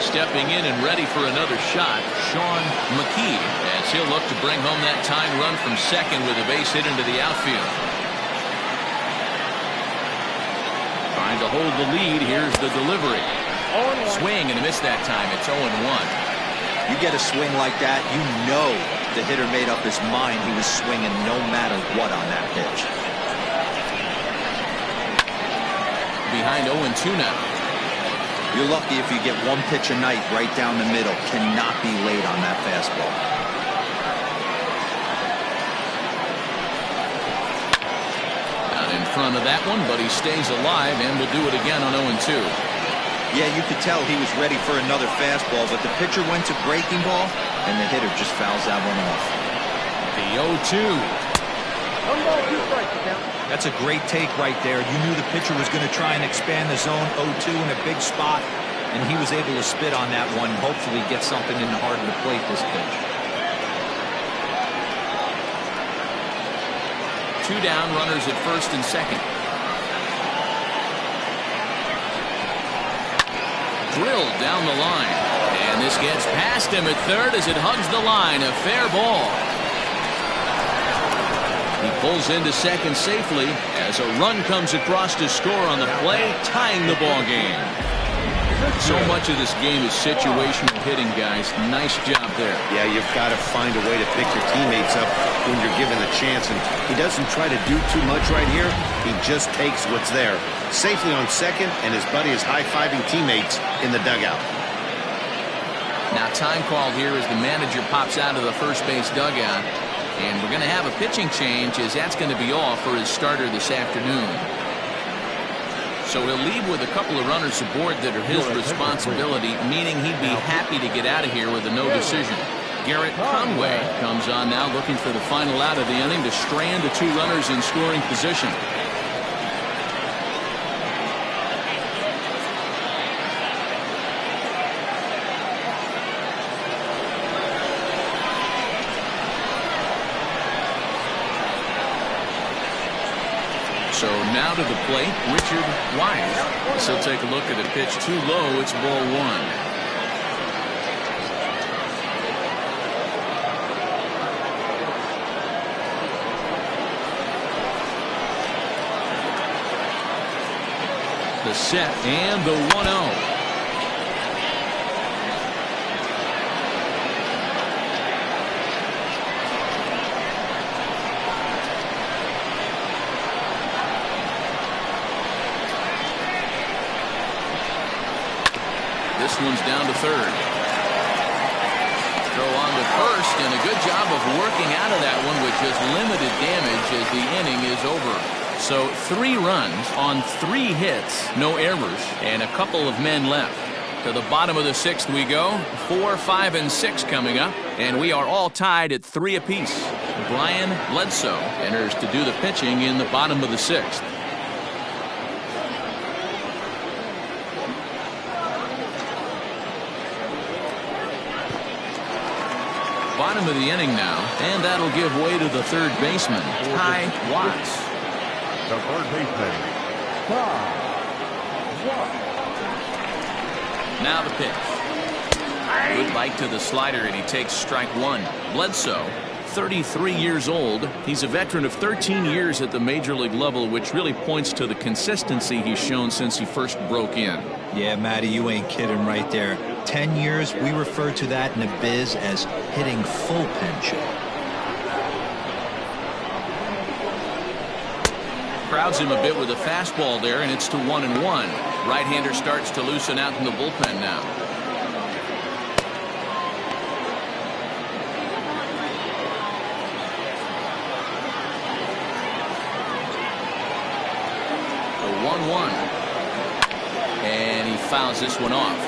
Stepping in and ready for another shot, Sean McKee, as he'll look to bring home that tying run from second with a base hit into the outfield. Trying to hold the lead. Here's the delivery. Swing and a miss that time. It's 0-1. You get a swing like that, you know the hitter made up his mind he was swinging no matter what on that pitch. Behind 0-2 now. You're lucky if you get 1 pitch a night right down the middle. Cannot be late on that fastball. Out in front of that one, but he stays alive and will do it again on 0-2. Yeah, you could tell he was ready for another fastball, but the pitcher went to breaking ball, and the hitter just fouls that one off. The 0-2. That's a great take right there. You knew the pitcher was going to try and expand the zone. 0-2 in a big spot, and he was able to spit on that one. Hopefully get something in the heart of the plate this pitch. 2 down, runners at first and second. drilled down the line. And this gets past him at third as it hugs the line. A fair ball. He pulls into second safely as a run comes across to score on the play, tying the ball game. So much of this game is situational hitting, guys. Nice job there. Yeah, you've got to find a way to pick your teammates up when you're given the chance. And he doesn't try to do too much right here. He just takes what's there. Safely on second, and his buddy is high-fiving teammates in the dugout. Now time called here as the manager pops out of the first base dugout. And we're going to have a pitching change as that's going to be all for his starter this afternoon. So he'll leave with a couple of runners aboard that are his responsibility, meaning he'd be happy to get out of here with a no decision. Garrett Conway comes on now looking for the final out of the inning to strand the two runners in scoring position. So now to the plate, Richard Wise. So take a look at a pitch too low. It's ball one. The set and the 1-0. This one's down to third. Throw on to first, and a good job of working out of that one with just limited damage as the inning is over. So 3 runs on 3 hits, no errors, and a couple of men left. To the bottom of the 6th we go. 4, 5, and 6 coming up, and we are all tied at 3 apiece. Brian Bledsoe enters to do the pitching in the bottom of the 6th. Bottom of the inning now, and that'll give way to the third baseman, Ty Watts. The third baseman, Ty Watts. Now the pitch. Good bite to the slider, and he takes strike one. Bledsoe, 33 years old. He's a veteran of 13 years at the major league level, which really points to the consistency he's shown since he first broke in. Yeah, Matty, you ain't kidding right there. 10 years, we refer to that in the biz as hitting full pinch. Crowds him a bit with a fastball there, and it's to 1-1. Right-hander starts to loosen out in the bullpen now. The 1-1. And he fouls this one off.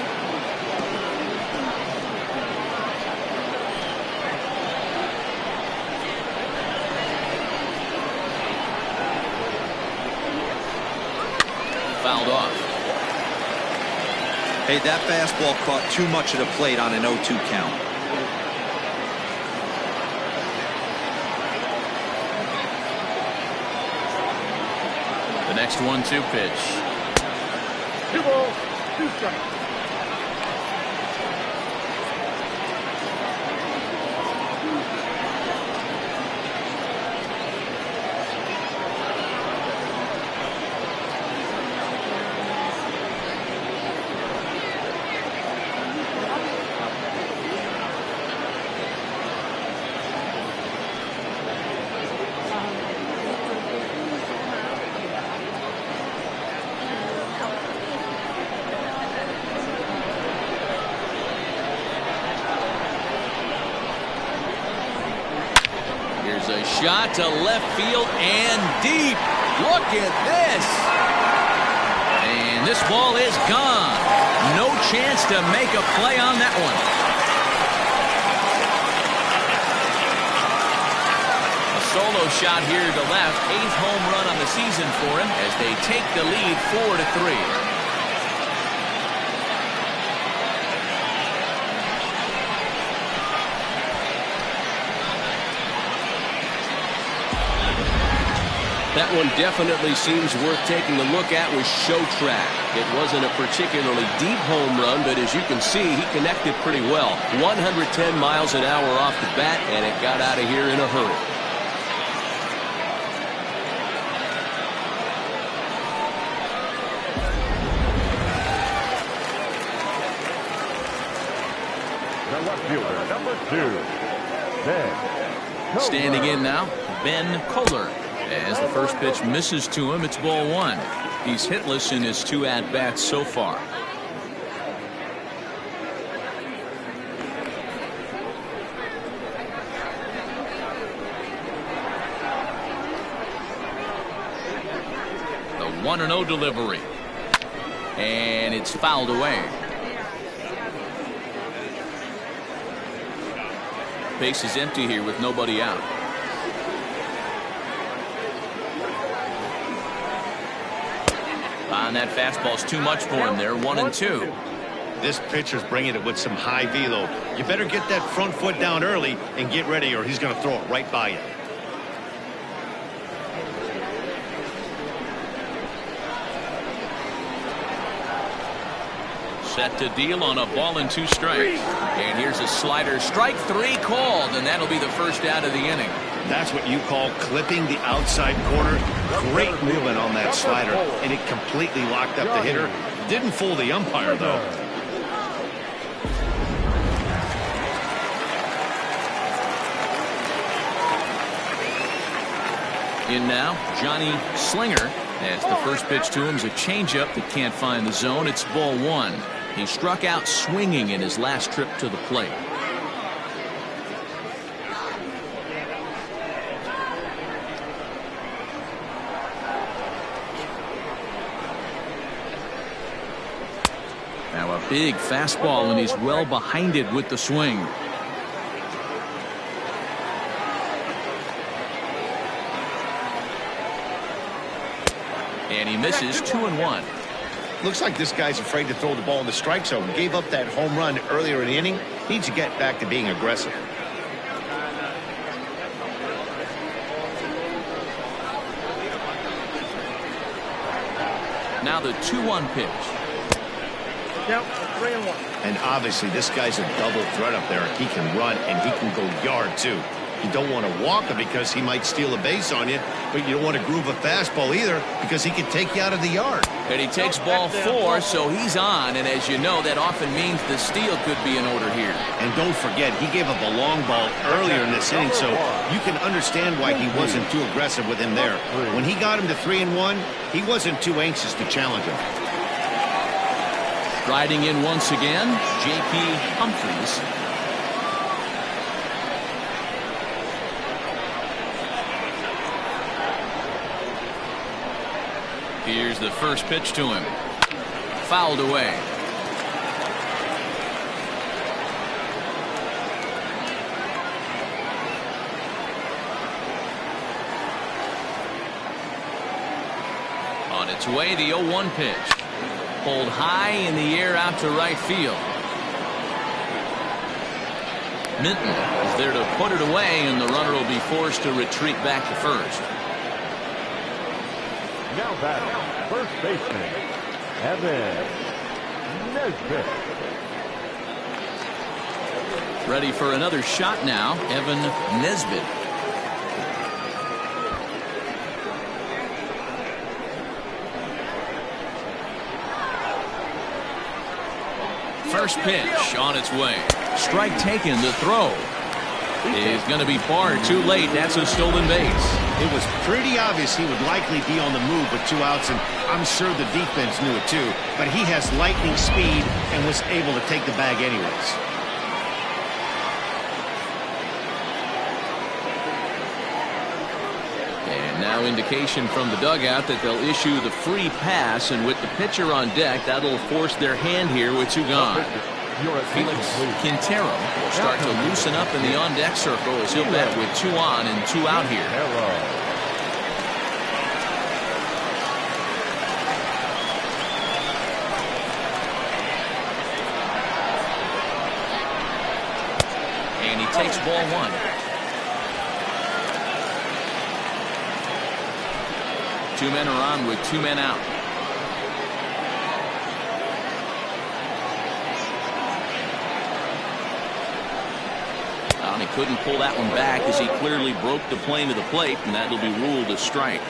Fouled off. Hey, that fastball caught too much of the plate on an 0-2 count. The next 1-2 pitch. 2 balls, 2 strikes. A shot to left field and deep. Look at this. And this ball is gone. No chance to make a play on that one. A solo shot here to left. 8th home run on the season for him as they take the lead 4-3. That one definitely seems worth taking a look at with Show Track. It wasn't a particularly deep home run, but as you can see, he connected pretty well. 110 miles an hour off the bat, and it got out of here in a hurry. The left fielder, number 2, Ben Cobras. Standing in now, Ben Kohler. As the first pitch misses to him, it's ball 1. He's hitless in his 2 at-bats so far. The 1-0 delivery. And it's fouled away. Base is empty here with nobody out. And that fastball's too much for him there. 1-2. This pitcher's bringing it with some high velo. You better get that front foot down early and get ready, or he's going to throw it right by you. Set to deal on a ball and 2 strikes. And here's a slider. Strike 3 called, and that'll be the first out of the inning. That's what you call clipping the outside corner. Great movement on that slider, and it completely locked up the hitter. Didn't fool the umpire, though. In now, Johnny Slinger. As the first pitch to him is a changeup that can't find the zone. It's ball 1. He struck out swinging in his last trip to the plate. Now a big fastball, and he's well behind it with the swing. And he misses. 2-1. Looks like this guy's afraid to throw the ball in the strike zone. Gave up that home run earlier in the inning. Needs to get back to being aggressive. Now the 2-1 pitch. Yep, 3-1. And obviously this guy's a double threat up there. He can run and he can go yard too. You don't want to walk him because he might steal a base on you, but you don't want to groove a fastball either because he can take you out of the yard. And he takes ball 4, so he's on, and as you know, that often means the steal could be in order here. And don't forget, he gave up a long ball earlier in this inning, so you can understand why he wasn't too aggressive with him there. When he got him to 3-1, he wasn't too anxious to challenge him. Riding in once again, J.P. Humphries. Here's the first pitch to him. Fouled away. On its way, the 0-1 pitch. Pulled high in the air out to right field. Minton is there to put it away, and the runner will be forced to retreat back to first. Now batting, first baseman, Evan Nesbitt. Ready for another shot now, Evan Nesbitt. First pitch on its way. Strike taken. The throw is going to be far too late. That's a stolen base. It was pretty obvious he would likely be on the move with 2 outs, and I'm sure the defense knew it too. But he has lightning speed and was able to take the bag anyways. And now indication from the dugout that they'll issue the free pass, and with the pitcher on deck, that'll force their hand here with 2 gone. Felix Quintero will start to loosen up in the on-deck circle as he'll bat with 2 on and 2 out here. And he takes ball 1. Two men are on with two men out. He couldn't pull that one back as he clearly broke the plane to the plate, and that'll be ruled a strike.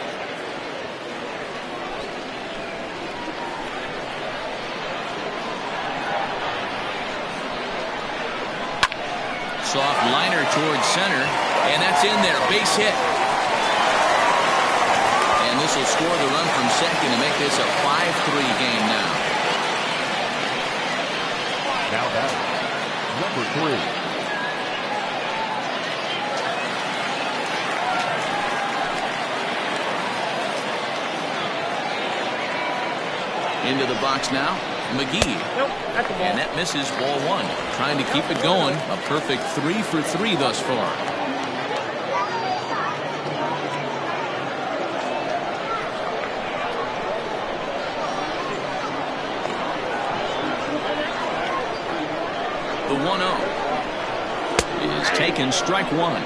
Soft liner towards center, and that's in there. Base hit. And this will score the run from second to make this a 5-3 game now. Now that's number 3. Into the box now, McGee. Nope, that's the ball. And that misses, ball 1. Trying to keep it going. A perfect 3 for 3 thus far. The 1-0 is taken, strike 1.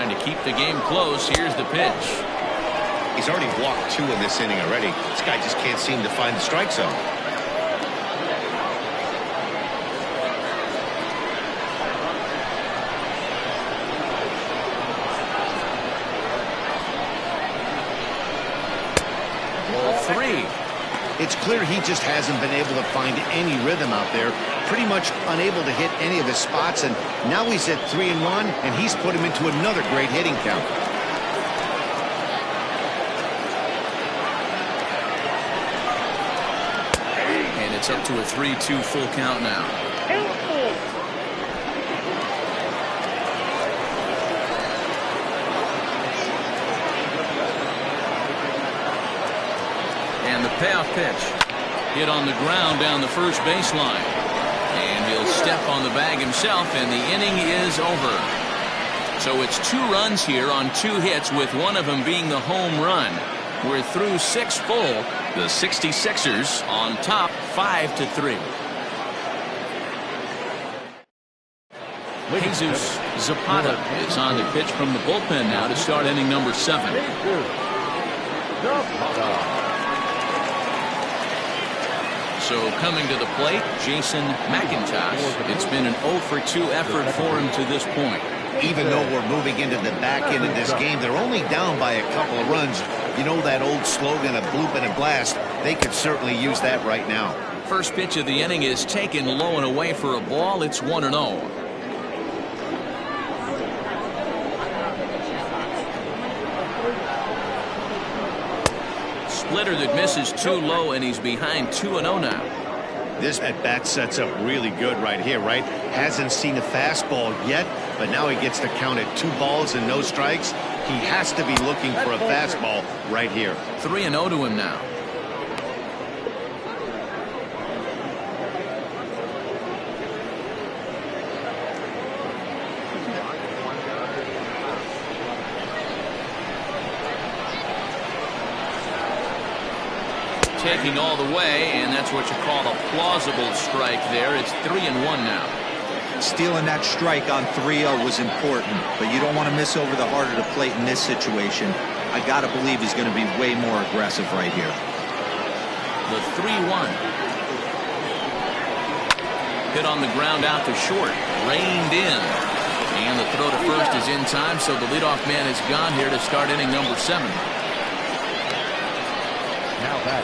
To keep the game close. Here's the pitch. He's already walked 2 in this inning already. This guy just can't seem to find the strike zone. Ball 3. It's clear he just hasn't been able to find any rhythm out there. Pretty much unable to hit any of his spots, and now he's at 3-1, and he's put him into another great hitting count. And it's up to a 3-2 full count now. And the payoff pitch. Hit on the ground down the first baseline. And he'll step on the bag himself, and the inning is over. So it's 2 runs here on 2 hits, with one of them being the home run. We're through 6 full. The 66ers on top 5-3. Jesus Zapata is on the pitch from the bullpen now to start inning number 7. So coming to the plate, Jason McIntosh. It's been an 0-for-2 effort for him to this point. Even though we're moving into the back end of this game, they're only down by a couple of runs. You know that old slogan of bloop and a blast? They could certainly use that right now. First pitch of the inning is taken low and away for a ball. It's 1-0. Splitter that misses too low, and he's behind 2-0 now. This at-bat sets up really good right here, right? Hasn't seen a fastball yet, but now he gets to count at 2 balls and no strikes. He has to be looking for a fastball right here. 3-0 to him now. Taking all the way, and that's what you call a plausible strike there. It's 3-1 now. Stealing that strike on 3-0 was important, but you don't want to miss over the heart of the plate in this situation. I got to believe he's going to be way more aggressive right here. The 3-1. Hit on the ground out to short. Reined in. And the throw to first is in time, so the leadoff man is gone here to start inning number 7. Now back,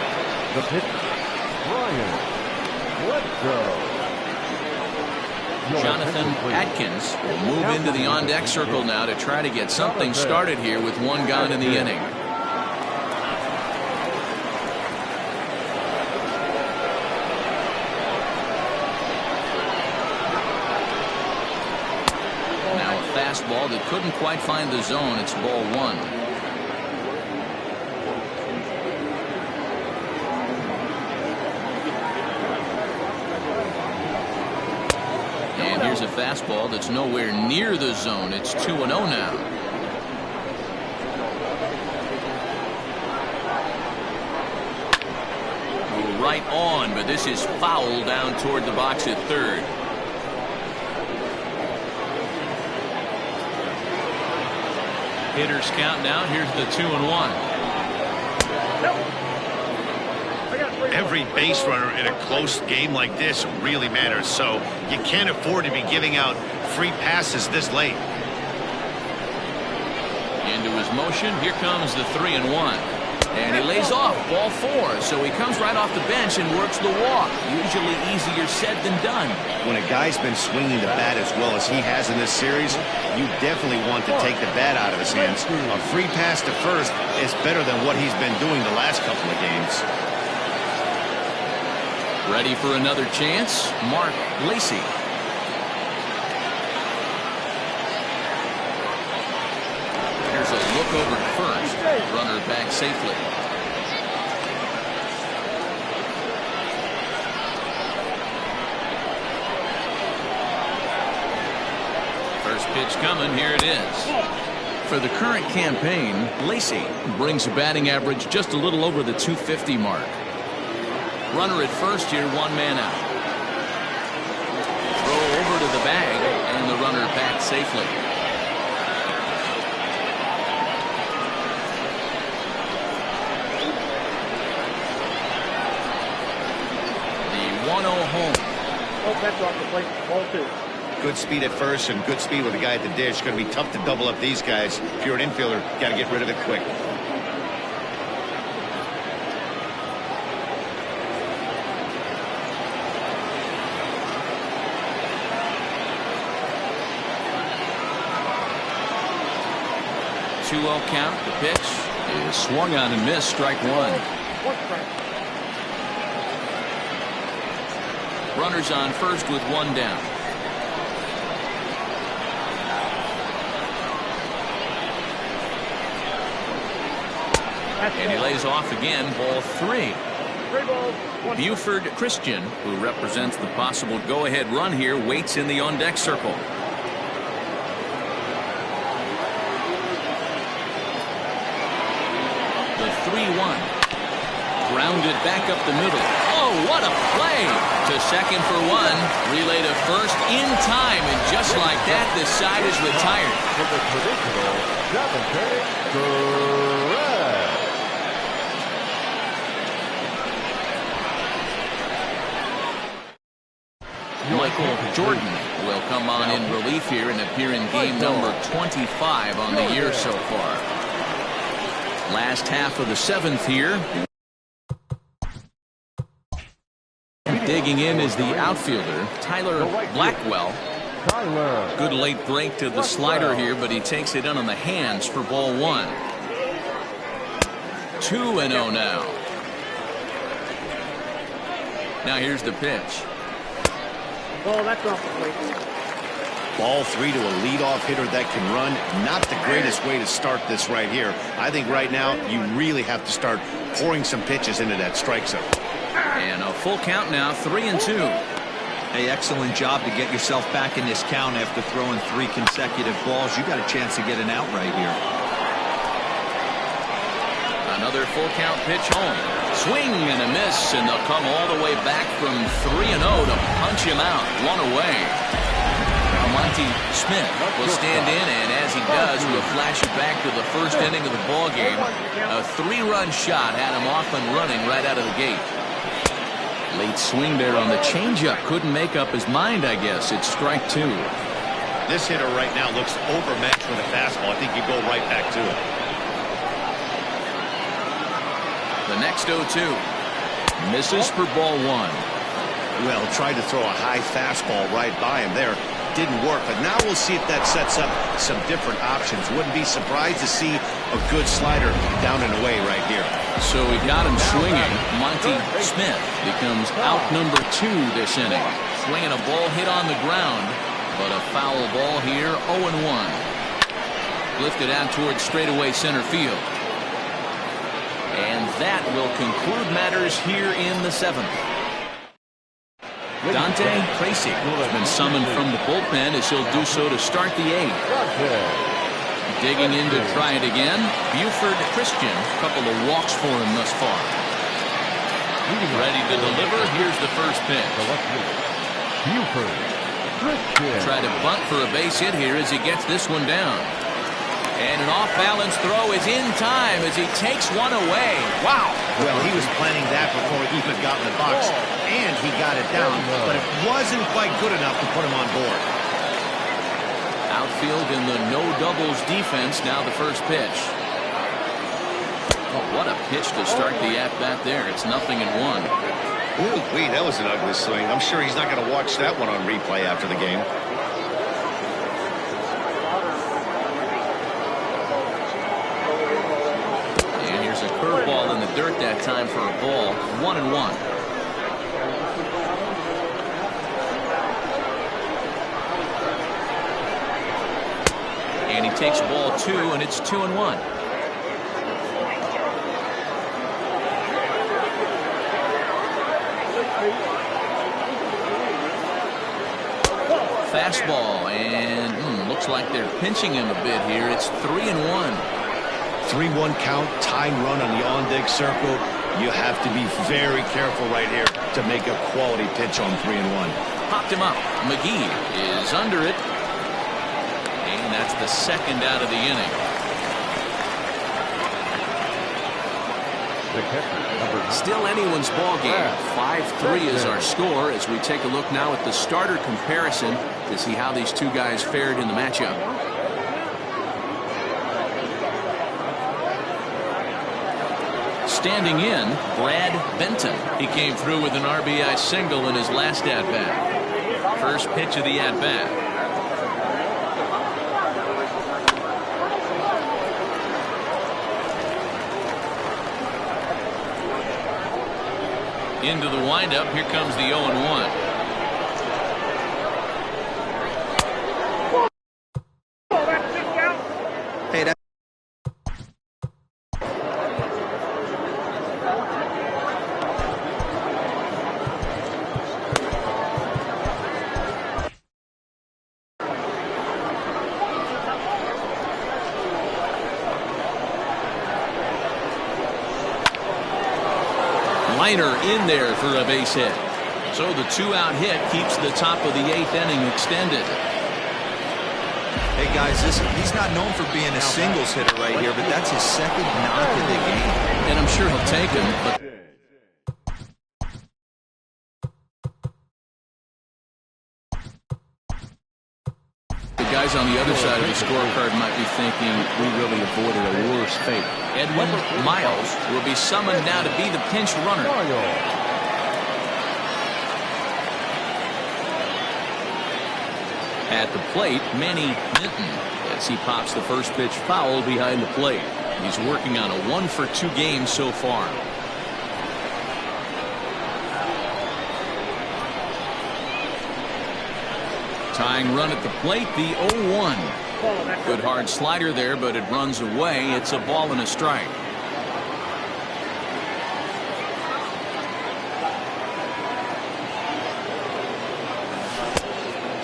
the pitcher, Brian Bledsoe. Jonathan Atkins will move into the on-deck circle now to try to get something started here with one gone in the inning. Now a fastball that couldn't quite find the zone. It's ball 1. Here's a fastball that's nowhere near the zone. It's 2-0 now. Right on, but this is foul down toward the box at third. Hitters count now. Here's the 2-1. Every base runner in a close game like this really matters, so you can't afford to be giving out free passes this late. Into his motion. Here comes the 3-1. And he lays off ball 4. So he comes right off the bench and works the walk. Usually easier said than done. When a guy's been swinging the bat as well as he has in this series, you definitely want to take the bat out of his hands. A free pass to first is better than what he's been doing the last couple of games. Ready for another chance, Mark Lacey. Here's a look over at first. Runner back safely. First pitch coming. Here it is. For the current campaign, Lacey brings a batting average just a little over the 250 mark. Runner at first here, 1 man out. Throw over to the bag, and the runner back safely. The 1-0 home. Oh, that's off the plate. Ball 2. Good speed at first and good speed with the guy at the dish. Going to be tough to double up these guys. If you're an infielder, got to get rid of it quick. Two-0 count. The pitch is swung on and missed. Strike 1. Runners on first with 1 down. And he lays off again. Ball 3. Buford Christian, who represents the possible go-ahead run here, waits in the on-deck circle. The 3-1. Grounded back up the middle. Oh, what a play! To second for 1. Relay to first in time, and just like that, the side is retired. For the traditional 7th Cobras. Michael Jordan will come on in relief here and appear in game number 25 on the year so far. Last half of the 7th here. Digging in is the outfielder, Tyler Blackwell. Good late break to the slider here, but he takes it in on the hands for ball 1. 2-0 now. Now here's the pitch. Oh, that's off the plate. Ball 3 to a leadoff hitter that can run. Not the greatest way to start this right here. I think right now you really have to start pouring some pitches into that strike zone. And a full count now, 3-2. Hey, excellent job to get yourself back in this count after throwing 3 consecutive balls. You got a chance to get an out right here. Another full count pitch home. Swing and a miss, and they'll come all the way back from 3-0 to punch him out. 1 away. Monty Smith will stand in, and as he does, we'll flash it back to the first inning of the ball game. A 3-run shot had him off and running right out of the gate. Late swing there on the changeup. Couldn't make up his mind, I guess. It's strike 2. This hitter right now looks overmatched with a fastball. I think you go right back to it. The next 0-2. Misses for ball 1. Well, tried to throw a high fastball right by him there. Didn't work, but now we'll see if that sets up some different options. Wouldn't be surprised to see a good slider down and away right here. So we got him swinging. Monty Smith becomes out number 2 this inning. Swinging a ball hit on the ground, but a foul ball here, 0-1. Lifted out towards straightaway center field. And that will conclude matters here in the 7th. Dante Tracy has been summoned from the bullpen as he'll do so to start the 8th. Digging in to try it again, Buford Christian. A couple of walks for him thus far. Ready to deliver. Here's the first pitch. Buford Christian. Try to bunt for a base hit here as he gets this one down. And an off-balance throw is in time as he takes one away. Wow. Well, he was planning that before he even got in the box, and he got it down, but it wasn't quite good enough to put him on board. Outfield in the no-doubles defense, now the first pitch. Oh, what a pitch to start the at-bat there. It's 0-1. Ooh, wait, that was an ugly swing. I'm sure he's not going to watch that one on replay after the game. And here's a curveball in the dirt that time for a ball. 1-1. And he takes ball 2, and it's 2-1. Fastball, and looks like they're pinching him a bit here. It's 3-1. 3-1 count, tying run on the on-deck circle. You have to be very careful right here to make a quality pitch on 3-1. Popped him up. McGee is under it. And that's the second out of the inning. Still anyone's ball game. 5-3 is our score as we take a look now at the starter comparison to see how these two guys fared in the matchup. Standing in, Brad Benton. He came through with an RBI single in his last at-bat. First pitch of the at-bat. Into the windup. Here comes the 0-1. Hey, that Liner in there for a base hit. So the 2-out hit keeps the top of the 8th inning extended. Hey guys, he's not known for being a singles hitter right here, but that's his second knock of the game. And I'm sure he'll take him, but the guys on the other side of the scorecard might be thinking we really avoided a worse fate. Edwin Miles will be summoned now to be the pinch runner. At the plate, Manny Minton, as he pops the first pitch foul behind the plate. He's working on a 1-for-2 game so far. Tying run at the plate, the 0-1. Good hard slider there, but it runs away. It's a ball and a strike.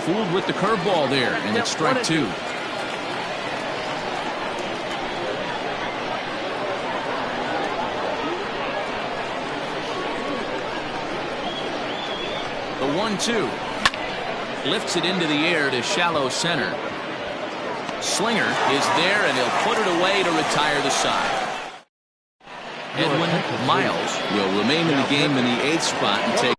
Fooled with the curveball there, and it's strike 2. The 1-2. Lifts it into the air to shallow center. Slinger is there, and he'll put it away to retire the side. Edwin Miles will remain in the game in the 8th spot and take.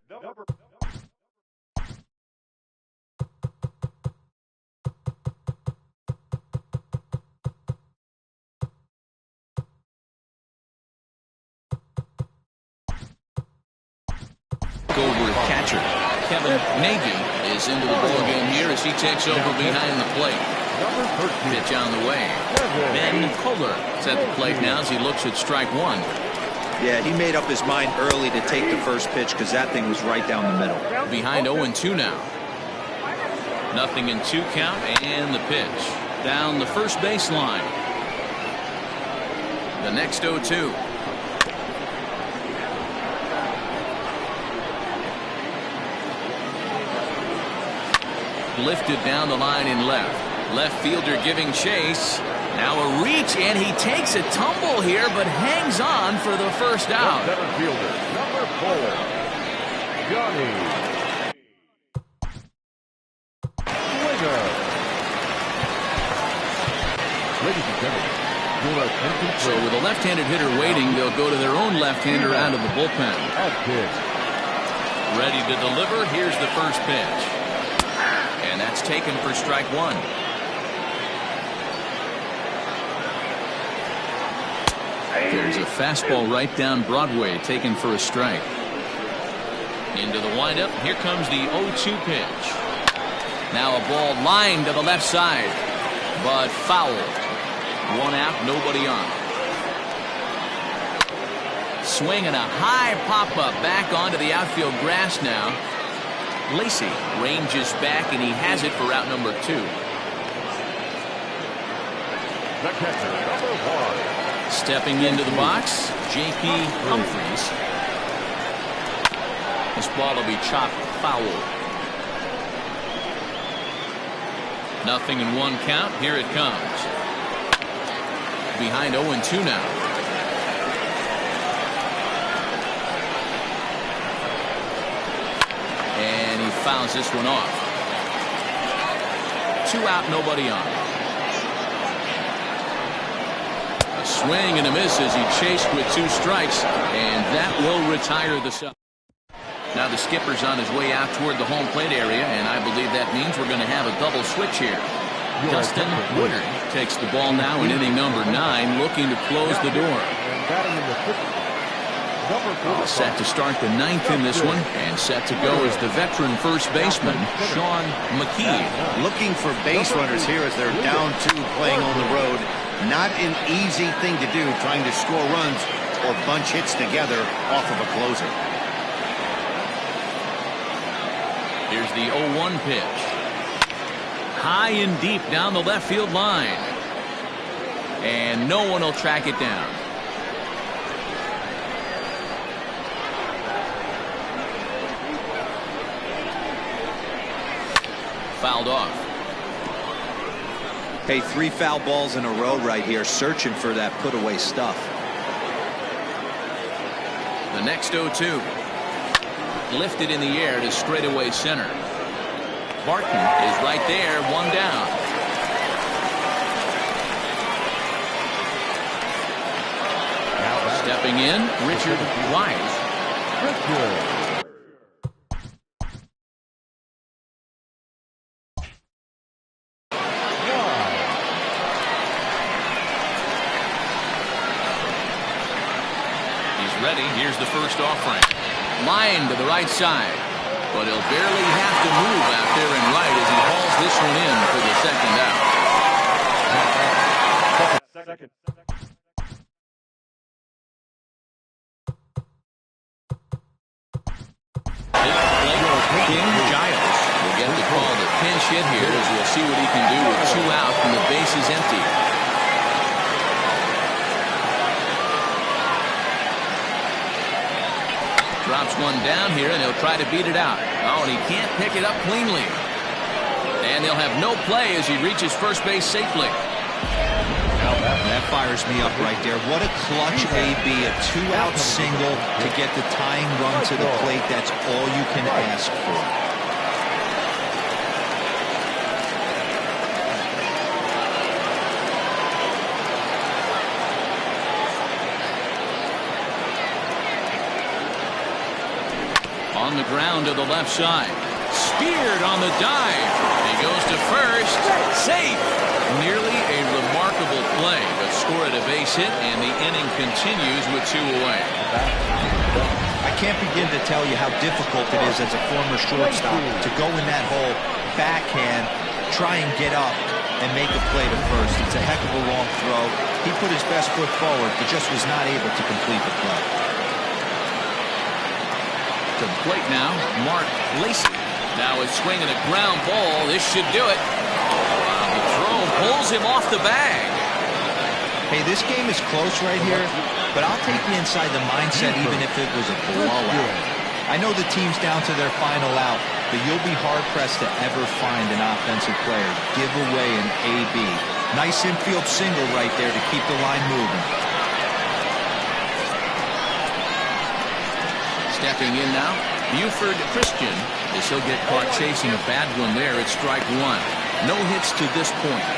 Cobras catcher Kevin Nagy is into the ballgame here as he takes over behind the plate. Pitch on the way. Ben Kohler is at the plate now as he looks at strike 1. Yeah, he made up his mind early to take the first pitch because that thing was right down the middle. Behind 0-2 now. 0-2 count, and the pitch down the first baseline. The next 0-2. Lifted down the line in left. Left fielder giving chase. Now a reach, and he takes a tumble here, but hangs on for the first out. Center fielder, number 4, Johnny Winger. Ladies and gentlemen, So with a left-handed hitter waiting, they'll go to their own left-hander out of the bullpen. Ready to deliver. Here's the first pitch. And that's taken for strike one. There's a fastball right down Broadway, taken for a strike. Into the windup. Here comes the 0-2 pitch. Now a ball lined to the left side, but foul. One out, nobody on. Swing and a high pop-up back onto the outfield grass now. Lacy ranges back, and he has it for out number 2. The catcher, number 1. Stepping into the box, J.P. Humphries. This ball will be chopped foul. 0-1 count. Here it comes. Behind 0-2 now. And he fouls this one off. 2 out, nobody on. A swing and a miss as he chased with 2 strikes, and that will retire the sub. Now the skipper's on his way out toward the home plate area, and I believe that means we're going to have a double switch here. Dustin Woodard takes the ball now in inning number 9, looking to close the door. All set to start the 9th in this one, and set to go is the veteran first baseman, Sean McKee. Looking for base runners here as they're down 2 playing on the road. Not an easy thing to do, trying to score runs or bunch hits together off of a closer. Here's the 0-1 pitch. High and deep down the left field line. And no one will track it down. Fouled off. Hey, 3 foul balls in a row right here, searching for that put-away stuff. The next 0-2. Lifted in the air to straightaway center. Barton is right there, 1 down. Stepping in, Richard Wise. He's ready. Here's the first offering. Line to the right side, but he'll barely have to move out there and right as he hauls this one in for the second out. King Giles will get the call to pinch hit here as we'll see what he can do with 2 out and the base is empty. Drops one down here, and he'll try to beat it out. Oh, and he can't pick it up cleanly. And they'll have no play as he reaches first base safely. That fires me up right there. What a clutch AB, a 2-out single to get the tying run to the plate. That's all you can ask for. On the ground to the left side. Speared on the dive. He goes to first. Safe. Nearly a remarkable play to score at a base hit, and the inning continues with 2 away. I can't begin to tell you how difficult it is as a former shortstop to go in that hole, backhand, try and get up and make a play to first. It's a heck of a long throw. He put his best foot forward, but just was not able to complete the play. To the plate now, Mark Lacy. Now a swing and a ground ball. This should do it. The throw pulls him off the bag. Hey, this game is close right here, but I'll take you inside the mindset even if it was a blowout. I know the team's down to their final out, but you'll be hard-pressed to ever find an offensive player give away an AB. Nice infield single right there to keep the line moving. Stepping in now, Buford Christian, as he'll get caught chasing a bad one there at strike 1. No hits to this point.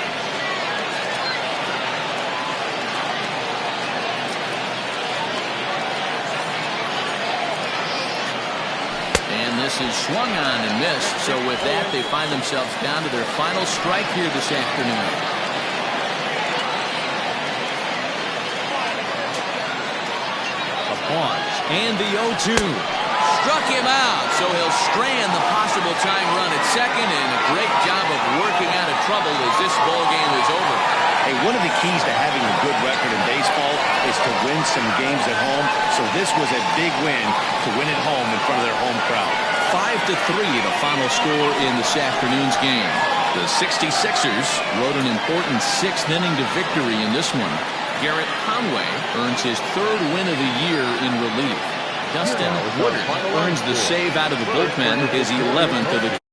this is swung on and missed. So with that, they find themselves down to their final strike here this afternoon. A pause. And the 0-2. Struck him out, so he'll strand the possible tying run at second, and a great job of working out of trouble as this ball game is over. Hey, one of the keys to having a good record in baseball is to win some games at home, so this was a big win to win at home in front of their home crowd. 5-3 the final score in this afternoon's game. The 66ers rode an important 6th inning to victory in this one. Garrett Conway earns his 3rd win of the year in relief. Dustin Woodard earns the save out of the bullpen, his 11th of the